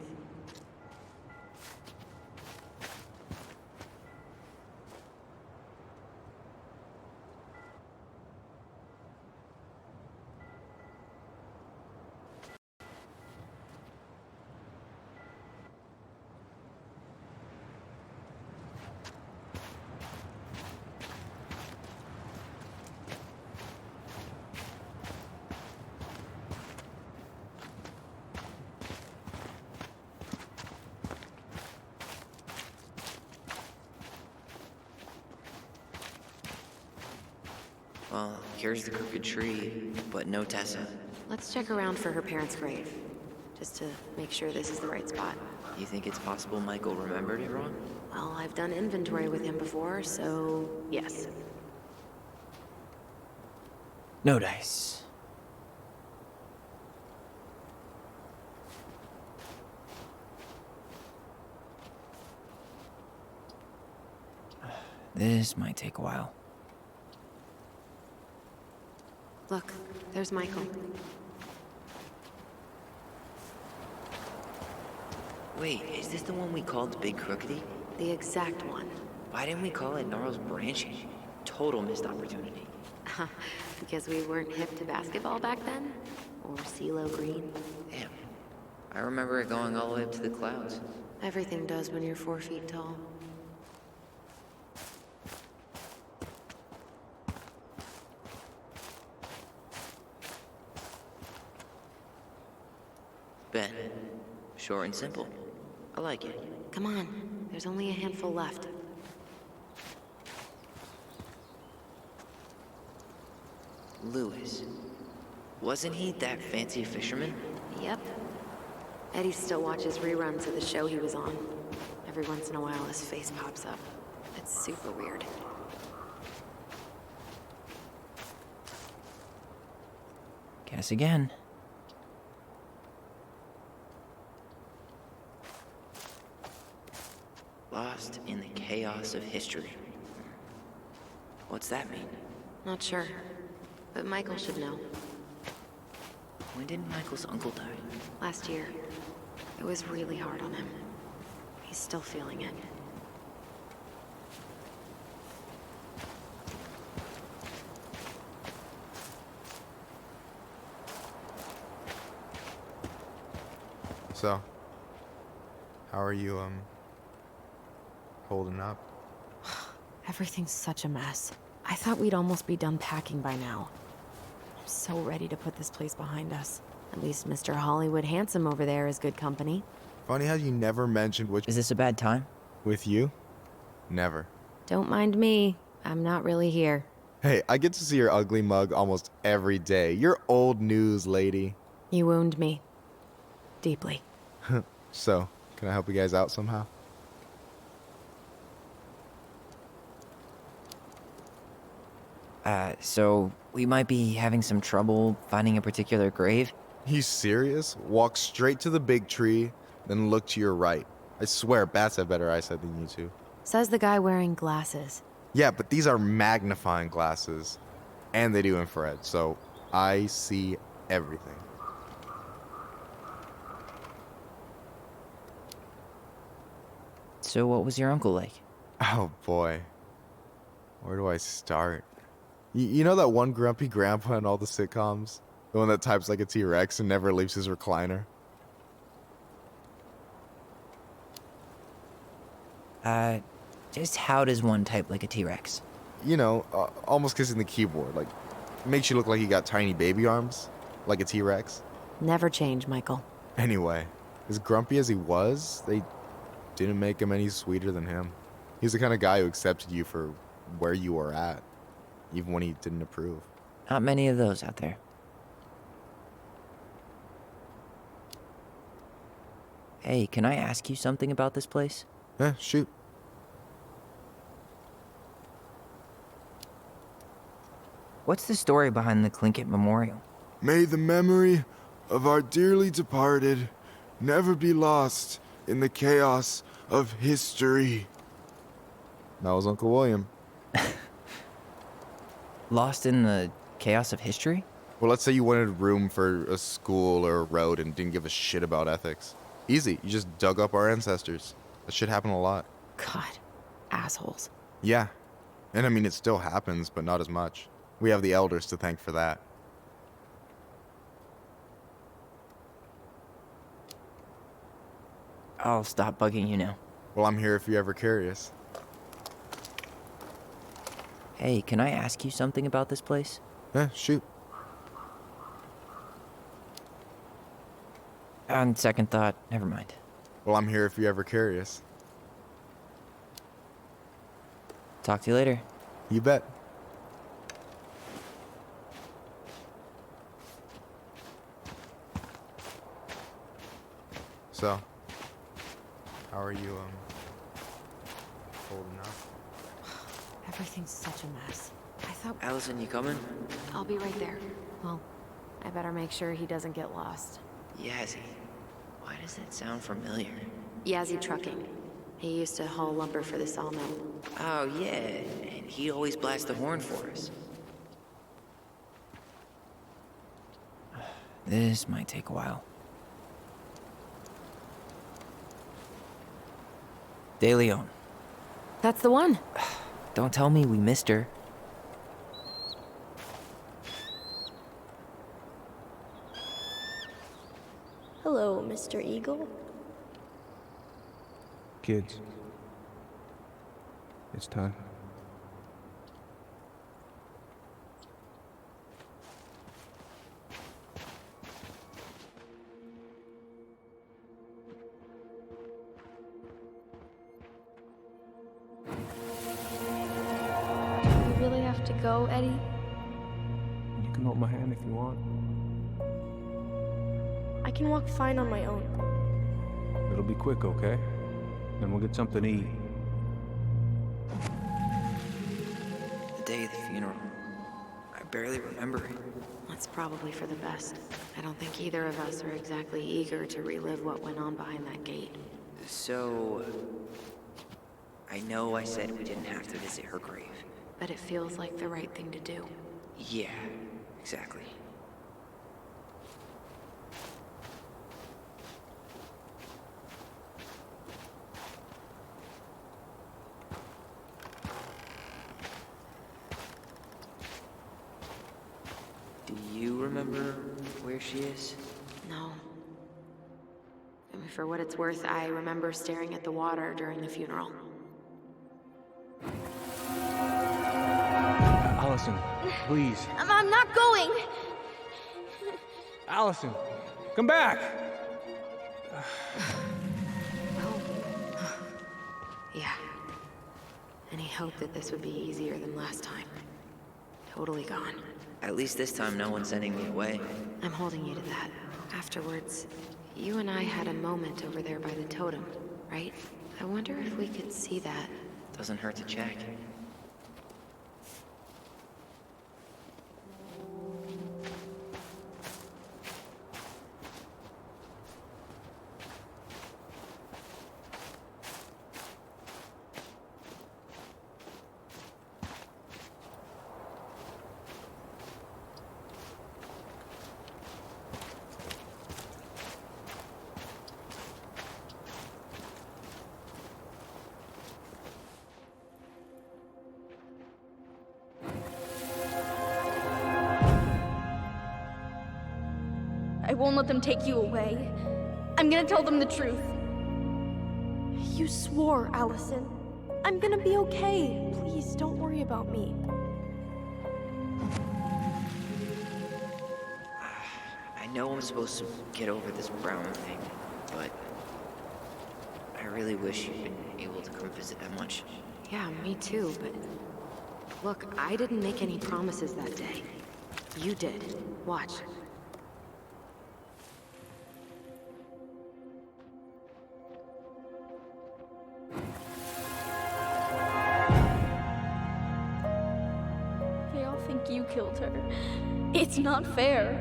Well, here's the crooked tree, but no Tessa. Let's check around for her parents' grave, just to make sure this is the right spot. You think it's possible Michael remembered it wrong? Well, I've done inventory with him before, so yes. No dice. This might take a while. Look, there's Michael. Wait, is this the one we called Big Crookedy? The exact one. Why didn't we call it Gnarl's Branching? Total missed opportunity. Because we weren't hip to basketball back then? Or CeeLo Green? Damn. I remember it going all the way up to the clouds. Everything does when you're 4 feet tall. Ben. Short and simple. I like it. Come on, there's only a handful left. Lewis. Wasn't he that fancy fisherman? Yep. Eddie still watches reruns of the show he was on. Every once in a while, his face pops up. It's super weird. Guess again. Lost in the chaos of history. What's that mean? Not sure, but Michael should know. When did Michael's uncle die? Last year. It was really hard on him. He's still feeling it. So, how are you, holding up? Everything's such a mess. I thought we'd almost be done packing by now. I'm so ready to put this place behind us. At least Mr. Hollywood Handsome over there is good company. Funny how you never mentioned which... Is this a bad time? With you? Never. Don't mind me. I'm not really here. Hey, I get to see your ugly mug almost every day. You're old news, lady. You wound me. Deeply. So, can I help you guys out somehow? So we might be having some trouble finding a particular grave? You serious? Walk straight to the big tree, then look to your right. I swear, bats have better eyesight than you two. Says the guy wearing glasses. Yeah, but these are magnifying glasses. And they do infrared, so I see everything. So what was your uncle like? Oh boy. Where do I start? You know that one grumpy grandpa in all the sitcoms? The one that types like a T-Rex and never leaves his recliner? Just how does one type like a T-Rex? You know, almost kissing the keyboard. Like, makes you look like you got tiny baby arms. Like a T-Rex. Never change, Michael. Anyway, as grumpy as he was, they didn't make him any sweeter than him. He's the kind of guy who accepted you for where you were at, even when he didn't approve. Not many of those out there. Hey, can I ask you something about this place? Shoot. What's the story behind the Tlingit Memorial? May the memory of our dearly departed never be lost in the chaos of history. That was Uncle William. Lost in the chaos of history? Well, let's say you wanted room for a school or a road and didn't give a shit about ethics. Easy, you just dug up our ancestors. That shit happened a lot. God, assholes. Yeah, and I mean, it still happens, but not as much. We have the elders to thank for that. I'll stop bugging you now. Well, I'm here if you're ever curious. Hey, can I ask you something about this place? Shoot. On second thought, never mind. Well, I'm here if you're ever curious. Talk to you later. You bet. So, how are you, holding up? Everything's such a mess. I thought... Allison, you coming? I'll be right there. Well, I better make sure he doesn't get lost. Yazzie. Why does that sound familiar? Yazzie Trucking. He used to haul lumber for the sawmill. Oh, yeah. And he'd always blast the horn for us. This might take a while. De Leon. That's the one. Don't tell me we missed her. Mr. Eagle? Kids, it's time. Do we really have to go, Eddie? You can hold my hand if you want. I can walk fine on my own. It'll be quick, okay? Then we'll get something to eat. The day of the funeral. I barely remember it. That's probably for the best. I don't think either of us are exactly eager to relive what went on behind that gate. So... I know I said we didn't have to visit her grave. But it feels like the right thing to do. Yeah, exactly. Do you remember where she is? No. I mean, for what it's worth, I remember staring at the water during the funeral. Allison, please. I'm not going! Allison, come back! Yeah. Any hope that this would be easier than last time? Totally gone. At least this time no one's sending me away. I'm holding you to that. Afterwards, you and I had a moment over there by the totem, right? I wonder if we could see that. Doesn't hurt to check. I won't let them take you away. I'm gonna tell them the truth. You swore, Allison. I'm gonna be okay. Please, don't worry about me. I know I'm supposed to get over this Brown thing, but I really wish you'd been able to come visit that much. Yeah, me too, but... Look, I didn't make any promises that day. You did. Watch. They all think you killed her. It's not fair.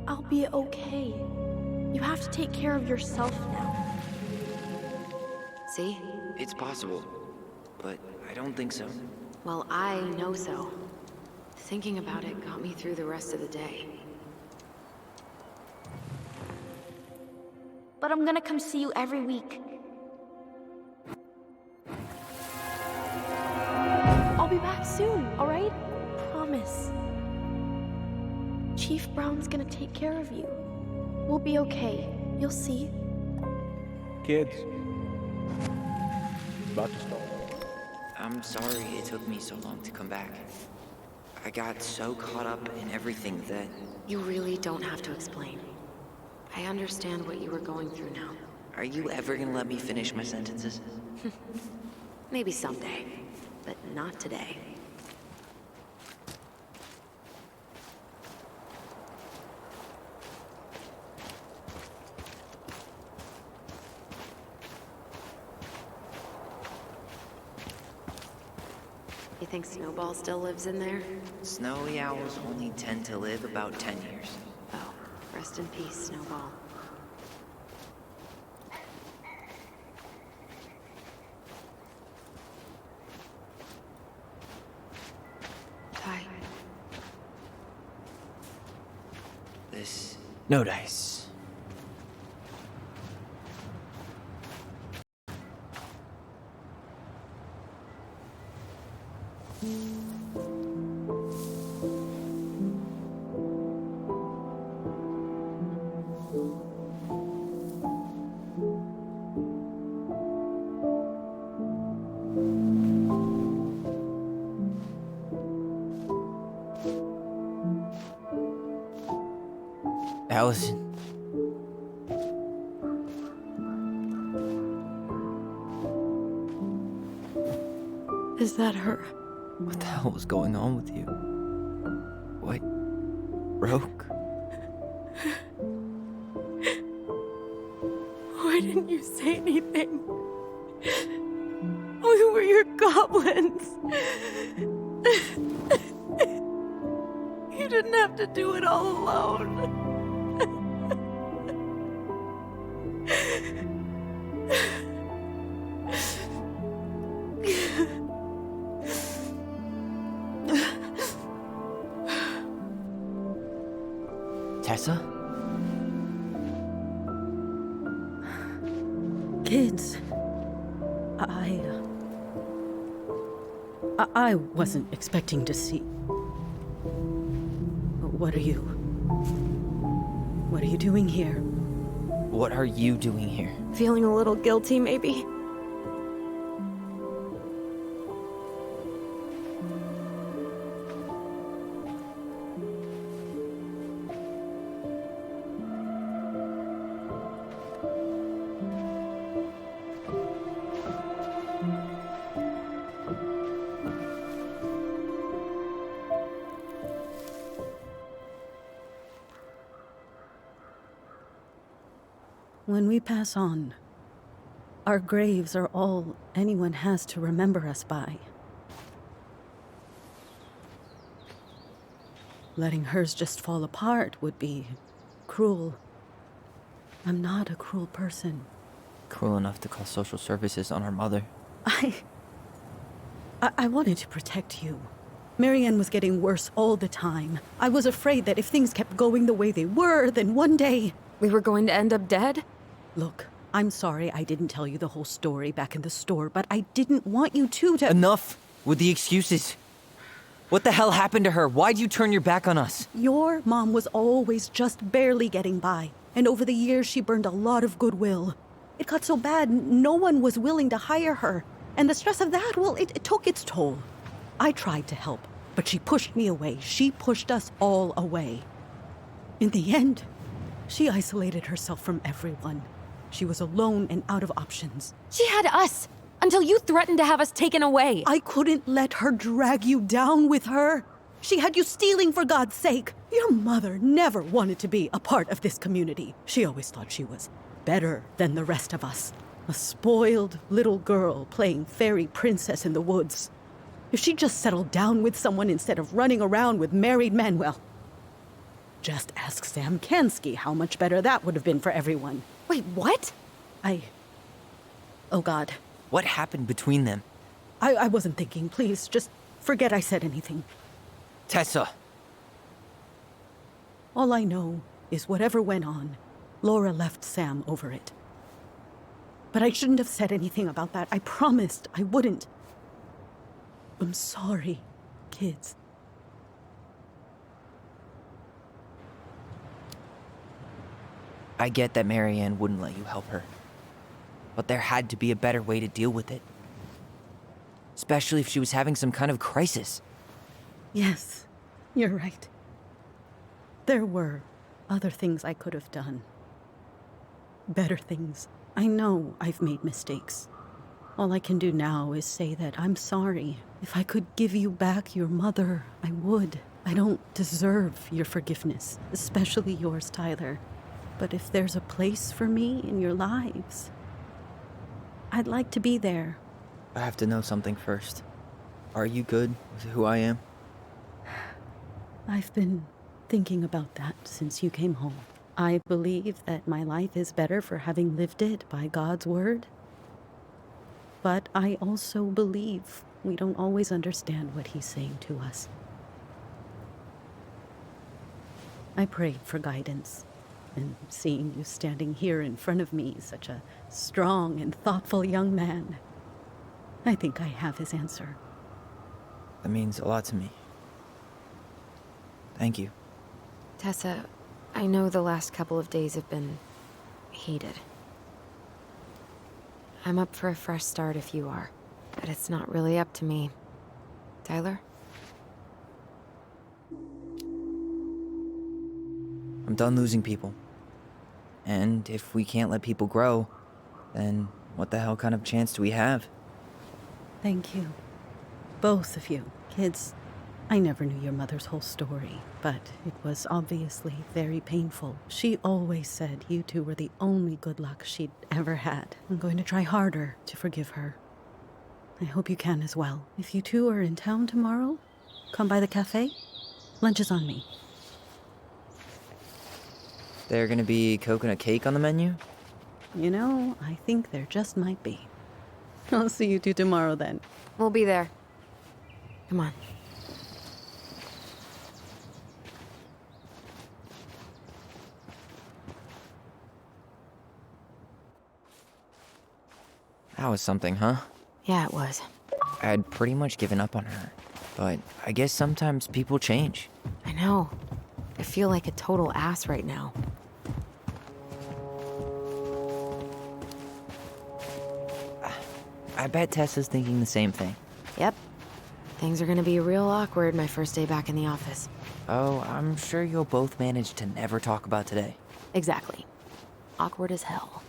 I'll be okay. You have to take care of yourself now. See? It's possible, but I don't think so. Well, I know so. Thinking about it got me through the rest of the day. But I'm gonna come see you every week. I'll be back soon, alright? Promise. Chief Brown's gonna take care of you. We'll be okay. You'll see. Kids. It's about to start. I'm sorry it took me so long to come back. I got so caught up in everything that... You really don't have to explain. I understand what you were going through now. Are you ever gonna let me finish my sentences? Maybe someday, but not today. You think Snowball still lives in there? Snowy owls only tend to live about 10 years. Oh, rest in peace, Snowball. Ty. This... No dice. Allison. Is that her? What the hell was going on with you? What? Broke? Why didn't you say anything? We were your goblins. You didn't have to do it all alone. Tessa? Kids, I wasn't expecting to see. What are you doing here? What are you doing here? Feeling a little guilty, maybe? When we pass on, our graves are all anyone has to remember us by. Letting hers just fall apart would be cruel. I'm not a cruel person. Cruel enough to call social services on our mother. I wanted to protect you. Marianne was getting worse all the time. I was afraid that if things kept going the way they were, then one day... We were going to end up dead? Look, I'm sorry I didn't tell you the whole story back in the store, but I didn't want you to... Enough with the excuses. What the hell happened to her? Why'd you turn your back on us? Your mom was always just barely getting by, and over the years she burned a lot of goodwill. It got so bad, no one was willing to hire her. And the stress of that, well, it took its toll. I tried to help, but she pushed me away. She pushed us all away. In the end, she isolated herself from everyone. She was alone and out of options. She had us, until you threatened to have us taken away. I couldn't let her drag you down with her. She had you stealing for God's sake. Your mother never wanted to be a part of this community. She always thought she was better than the rest of us. A spoiled little girl playing fairy princess in the woods. If she just settled down with someone instead of running around with married men, well, just ask Sam Kansky how much better that would have been for everyone. Wait, what? Oh God. What happened between them? I wasn't thinking. Please, just forget I said anything. Tessa! All I know is whatever went on, Laura left Sam over it. But I shouldn't have said anything about that. I promised I wouldn't. I'm sorry, kids. I get that Marianne wouldn't let you help her. But there had to be a better way to deal with it. Especially if she was having some kind of crisis. Yes, you're right. There were other things I could have done. Better things. I know I've made mistakes. All I can do now is say that I'm sorry. If I could give you back your mother, I would. I don't deserve your forgiveness, especially yours, Tyler. But if there's a place for me in your lives, I'd like to be there. I have to know something first. Are you good with who I am? I've been thinking about that since you came home. I believe that my life is better for having lived it by God's word. But I also believe we don't always understand what he's saying to us. I prayed for guidance, and seeing you standing here in front of me, such a strong and thoughtful young man, I think I have his answer. That means a lot to me. Thank you. Tessa, I know the last couple of days have been heated. I'm up for a fresh start if you are, but it's not really up to me. Tyler? I'm I'm done losing people. And if we can't let people grow, then what the hell kind of chance do we have? Thank you. Both of you. Kids, I never knew your mother's whole story, but it was obviously very painful. She always said you two were the only good luck she'd ever had. I'm going to try harder to forgive her. I hope you can as well. If you two are in town tomorrow, come by the cafe. Lunch is on me. There gonna be coconut cake on the menu? You know, I think there just might be. I'll see you two tomorrow then. We'll be there. Come on. That was something, huh? Yeah, it was. I had pretty much given up on her, but I guess sometimes people change. I know. I feel like a total ass right now. I bet Tessa's thinking the same thing. Yep. Things are gonna be real awkward my first day back in the office. Oh, I'm sure you'll both manage to never talk about today. Exactly. Awkward as hell.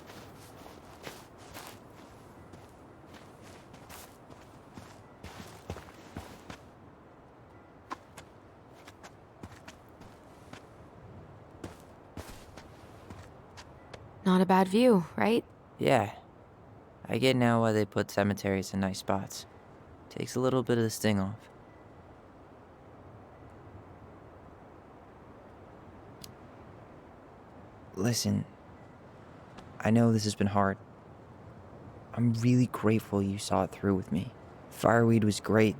Not a bad view, right? Yeah. I get now why they put cemeteries in nice spots. Takes a little bit of the sting off. Listen, I know this has been hard. I'm really grateful you saw it through with me. Fireweed was great,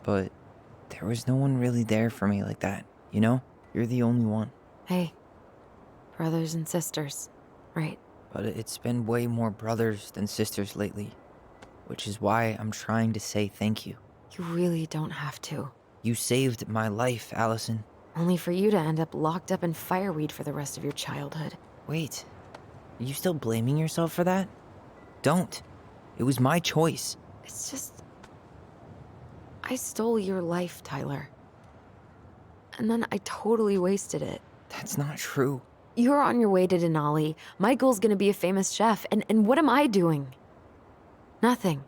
but there was no one really there for me like that, you know? You're the only one. Hey, brothers and sisters, right? But it's been way more brothers than sisters lately, which is why I'm trying to say thank you. You really don't have to. You saved my life, Allison. Only for you to end up locked up in fireweed for the rest of your childhood. Wait, are you still blaming yourself for that? Don't. It was my choice. It's just... I stole your life, Tyler. And then I totally wasted it. That's not true. You're on your way to Denali. Michael's gonna be a famous chef, and what am I doing? Nothing.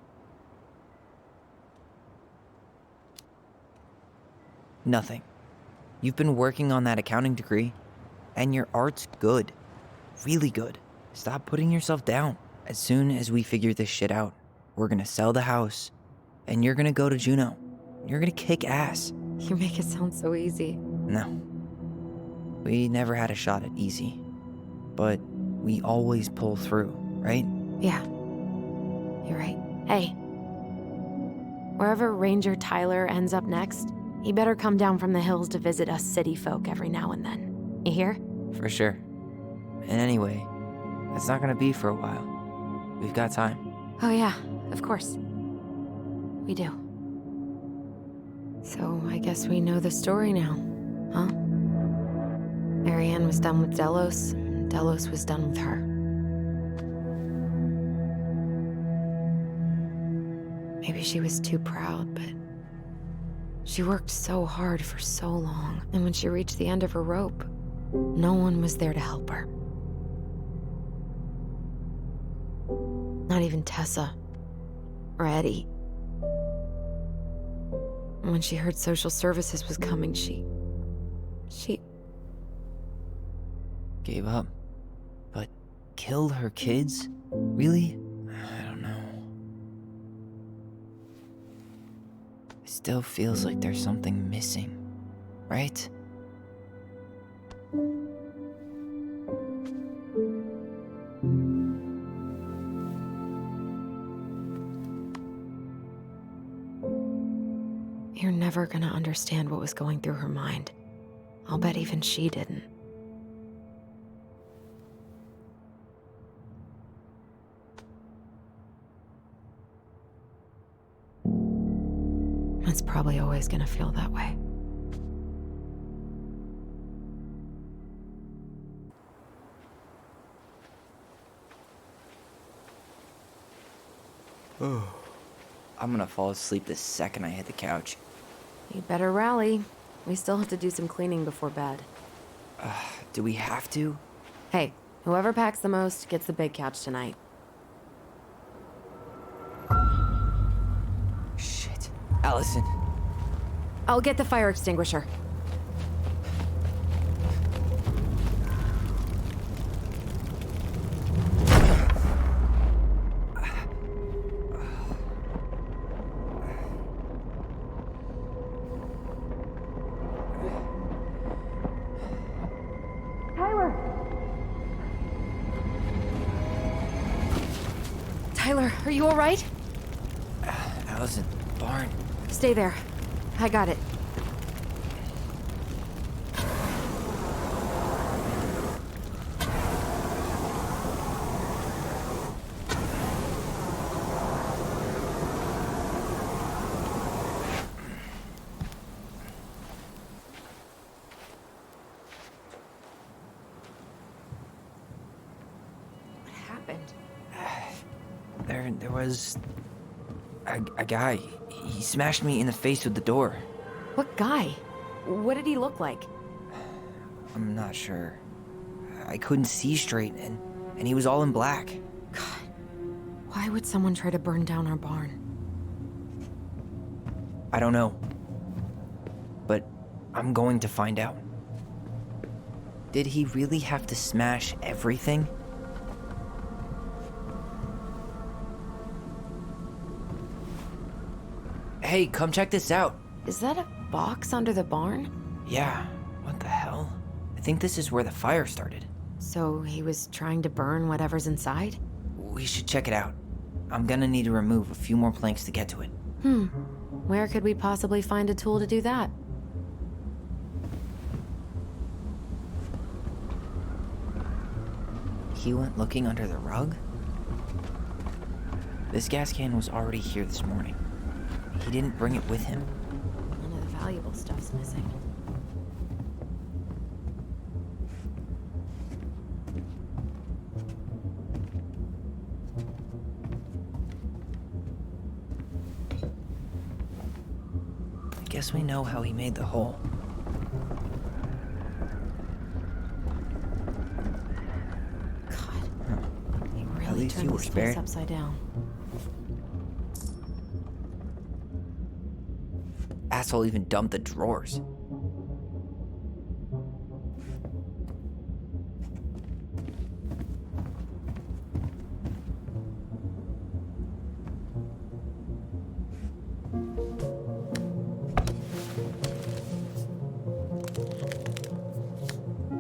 Nothing. You've been working on that accounting degree, and your art's good. Really good. Stop putting yourself down. As soon as we figure this shit out, we're gonna sell the house, and you're gonna go to Juneau. You're gonna kick ass. You make it sound so easy. No. We never had a shot at easy, but we always pull through, right? Yeah. You're right. Hey. Wherever Ranger Tyler ends up next, he better come down from the hills to visit us city folk every now and then. You hear? For sure. And anyway, it's not gonna be for a while. We've got time. Oh yeah, of course. We do. So I guess we know the story now, huh? Marianne was done with Delos, and Delos was done with her. Maybe she was too proud, but she worked so hard for so long, and when she reached the end of her rope, no one was there to help her. Not even Tessa or Eddie. And when she heard social services was coming, she Gave up. But killed her kids? Really? I don't know. It still feels like there's something missing, right? You're never gonna understand what was going through her mind. I'll bet even she didn't. It's probably always gonna feel that way. I'm gonna fall asleep the second I hit the couch. You better rally. We still have to do some cleaning before bed. Do we have to? Hey, whoever packs the most gets the big couch tonight. Shit. Allison. I'll get the fire extinguisher. Tyler, are you all right? Allison, barn. Stay there. I got it. What happened? There was a guy. He smashed me in the face with the door. What guy? What did he look like? I'm not sure. I couldn't see straight, and he was all in black. God, why would someone try to burn down our barn? I don't know. But I'm going to find out. Did he really have to smash everything? Hey, come check this out. Is that a box under the barn? Yeah, what the hell? I think this is where the fire started. So he was trying to burn whatever's inside? We should check it out. I'm gonna need to remove a few more planks to get to it. Where could we possibly find a tool to do that? He went looking under the rug? This gas can was already here this morning. He didn't bring it with him. None of the valuable stuff's missing. I guess we know how he made the hole. He At really least turned you were this spared. place upside down. Asshole even dumped the drawers.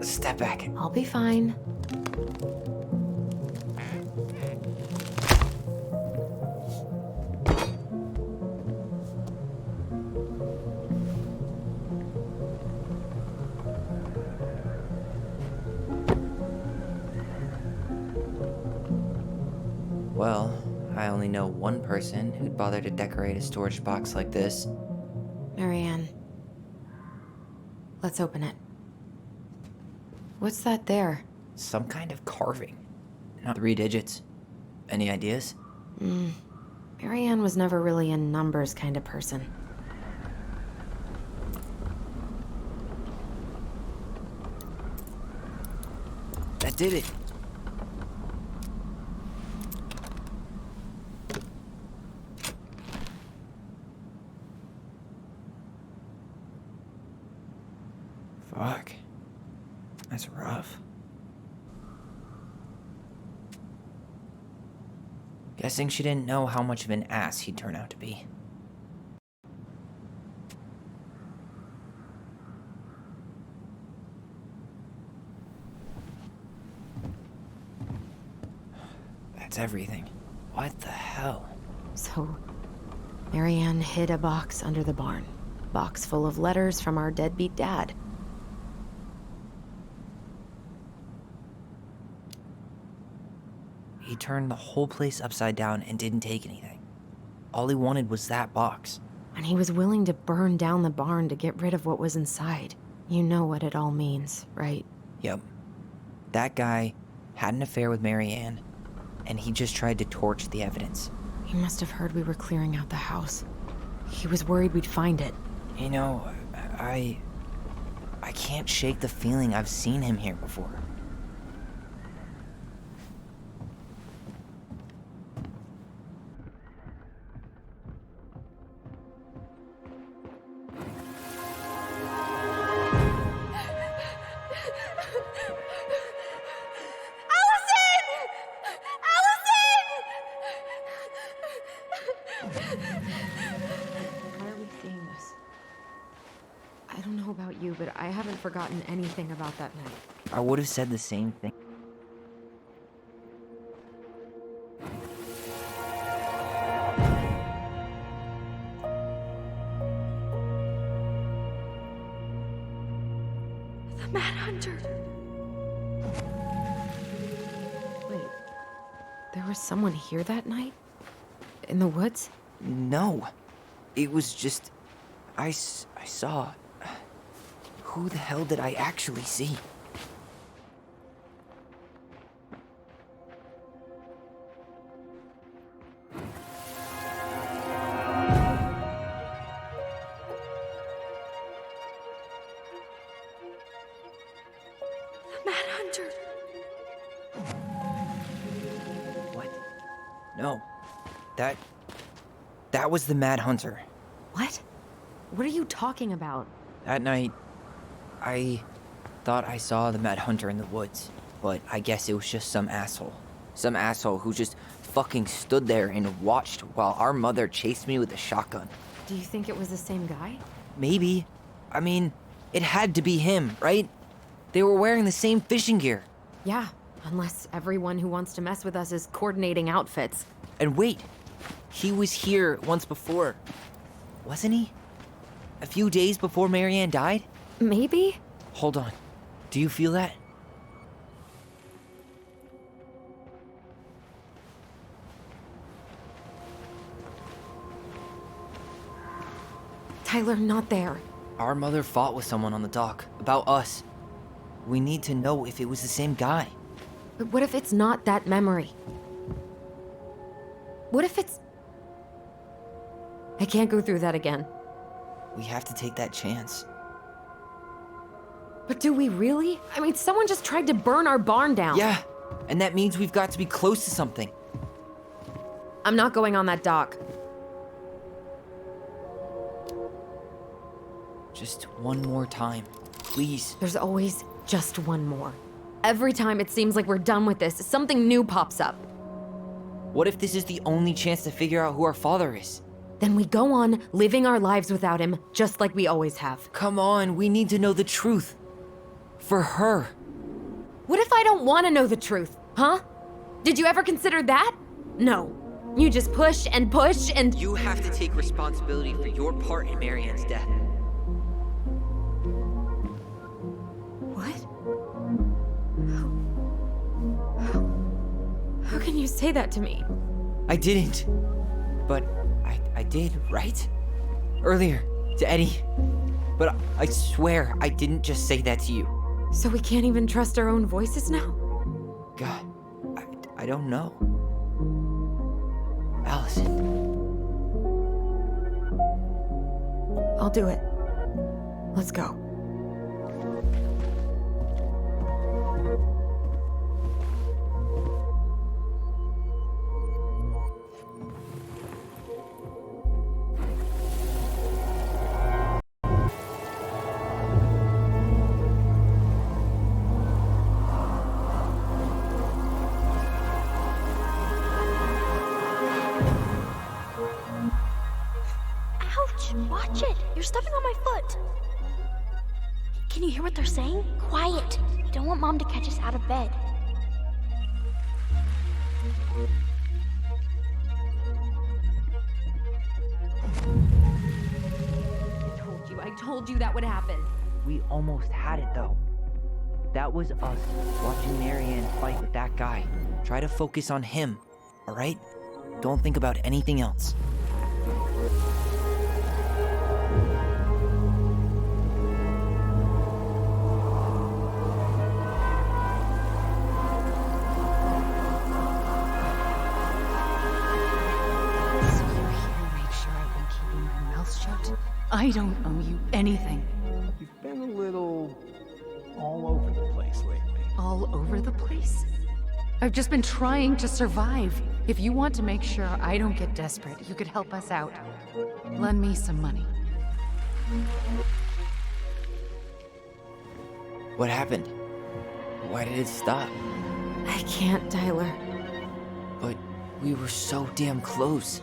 Step back. I'll be fine. Well, I only know one person who'd bother to decorate a storage box like this. Marianne. Let's open it. What's that there? Some kind of carving. Not 3 digits. Any ideas? Marianne was never really a numbers kind of person. That did it. Fuck. That's rough. Guessing she didn't know how much of an ass he'd turn out to be. That's everything. What the hell? So, Marianne hid a box under the barn. Box full of letters from our deadbeat dad. He turned the whole place upside down and didn't take anything. All he wanted was that box. And he was willing to burn down the barn to get rid of what was inside. You know what it all means, right? Yep. That guy had an affair with Marianne, and he just tried to torch the evidence. He must have heard we were clearing out the house. He was worried we'd find it. You know, I can't shake the feeling I've seen him here before. Why are we seeing this? I don't know about you, but I haven't forgotten anything about that night. I would have said the same thing. The Mad Hunter. Wait, there was someone here that night? In the woods? No. It was just... I saw... Who the hell did I actually see? The Mad Hunter. What? No. That was the Mad Hunter. What? What are you talking about? That night, I thought I saw the Mad Hunter in the woods, but I guess it was just some asshole. Some asshole who just fucking stood there and watched while our mother chased me with a shotgun. Do you think it was the same guy? Maybe. I mean, it had to be him, right? They were wearing the same fishing gear. Yeah, unless everyone who wants to mess with us is coordinating outfits. And wait, he was here once before, wasn't he? A few days before Marianne died? Maybe? Hold on. Do you feel that? Tyler, not there. Our mother fought with someone on the dock about us. We need to know if it was the same guy. But what if it's not that memory? What if it's... I can't go through that again. We have to take that chance. But do we really? I mean, someone just tried to burn our barn down. Yeah, and that means we've got to be close to something. I'm not going on that dock. Just one more time, please. There's always just one more. Every time it seems like we're done with this, something new pops up. What if this is the only chance to figure out who our father is? Then we go on living our lives without him, just like we always have. Come on, we need to know the truth. For her. What if I don't want to know the truth, huh? Did you ever consider that? No. You just push and push and... You have to take responsibility for your part in Marianne's death. What? How can you say that to me? I didn't. But I did, right? Earlier, to Eddie. But I swear I didn't just say that to you. So we can't even trust our own voices now? God, I don't know. Allison. I'll do it. Let's go. Watch it! You're stepping on my foot! Can you hear what they're saying? Quiet! I don't want Mom to catch us out of bed. I told you that would happen. We almost had it, though. That was us watching Marianne fight with that guy. Try to focus on him, all right? Don't think about anything else. I don't owe you anything. You've been a little all over the place? I've just been trying to survive. If you want to make sure I don't get desperate, you could help us out. Lend me some money. What happened? Why did it stop? I can't, Tyler. But we were so damn close.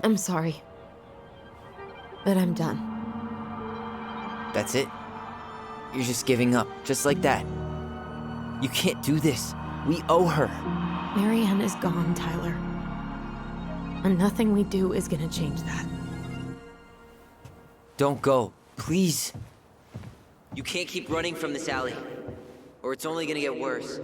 I'm sorry. But I'm done. That's it? You're just giving up, just like that. You can't do this. We owe her. Marianne is gone, Tyler. And nothing we do is gonna change that. Don't go, please. You can't keep running from this alley, or it's only gonna get worse.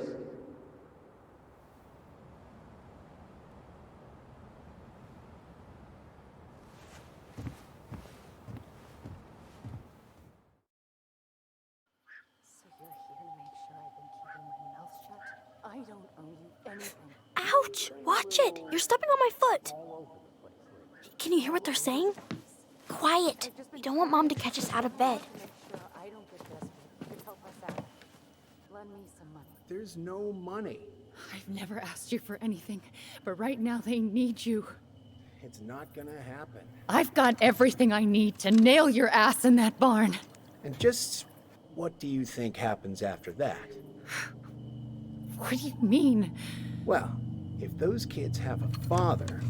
I don't owe you anything. Ouch! Watch it! You're stepping on my foot! Can you hear what they're saying? Quiet! We don't want Mom to catch us out of bed. There's no money. I've never asked you for anything, but right now they need you. It's not gonna happen. I've got everything I need to nail your ass in that barn. And just what do you think happens after that? What do you mean? Well, if those kids have a father,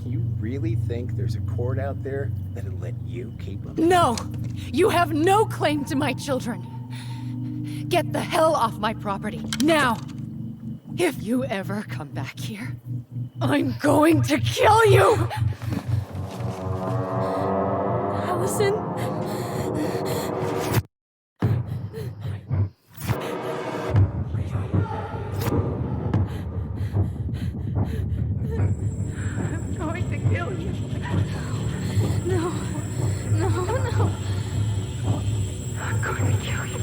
you really think there's a court out there that'll let you keep them? No! You have no claim to my children! Get the hell off my property, now! If you ever come back here, I'm going to kill you! Allison? I'm going to kill you. No. No, no. I'm going to kill you.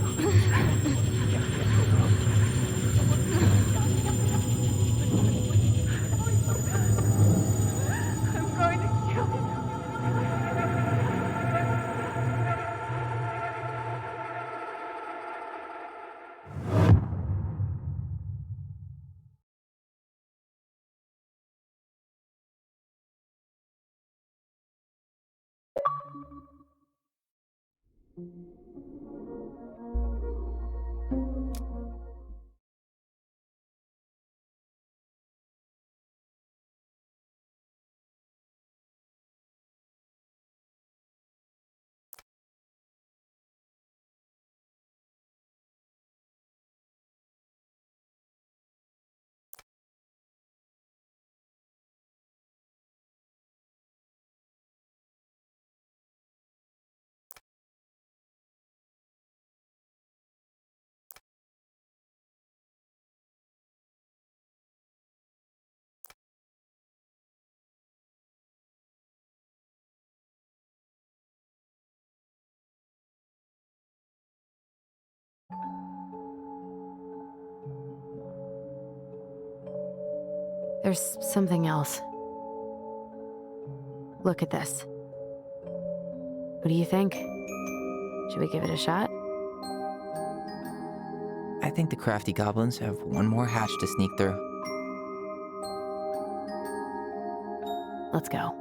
I'm going to kill you. There's something else. Look at this. What do you think? Should we give it a shot? I think the crafty goblins have one more hatch to sneak through. Let's go.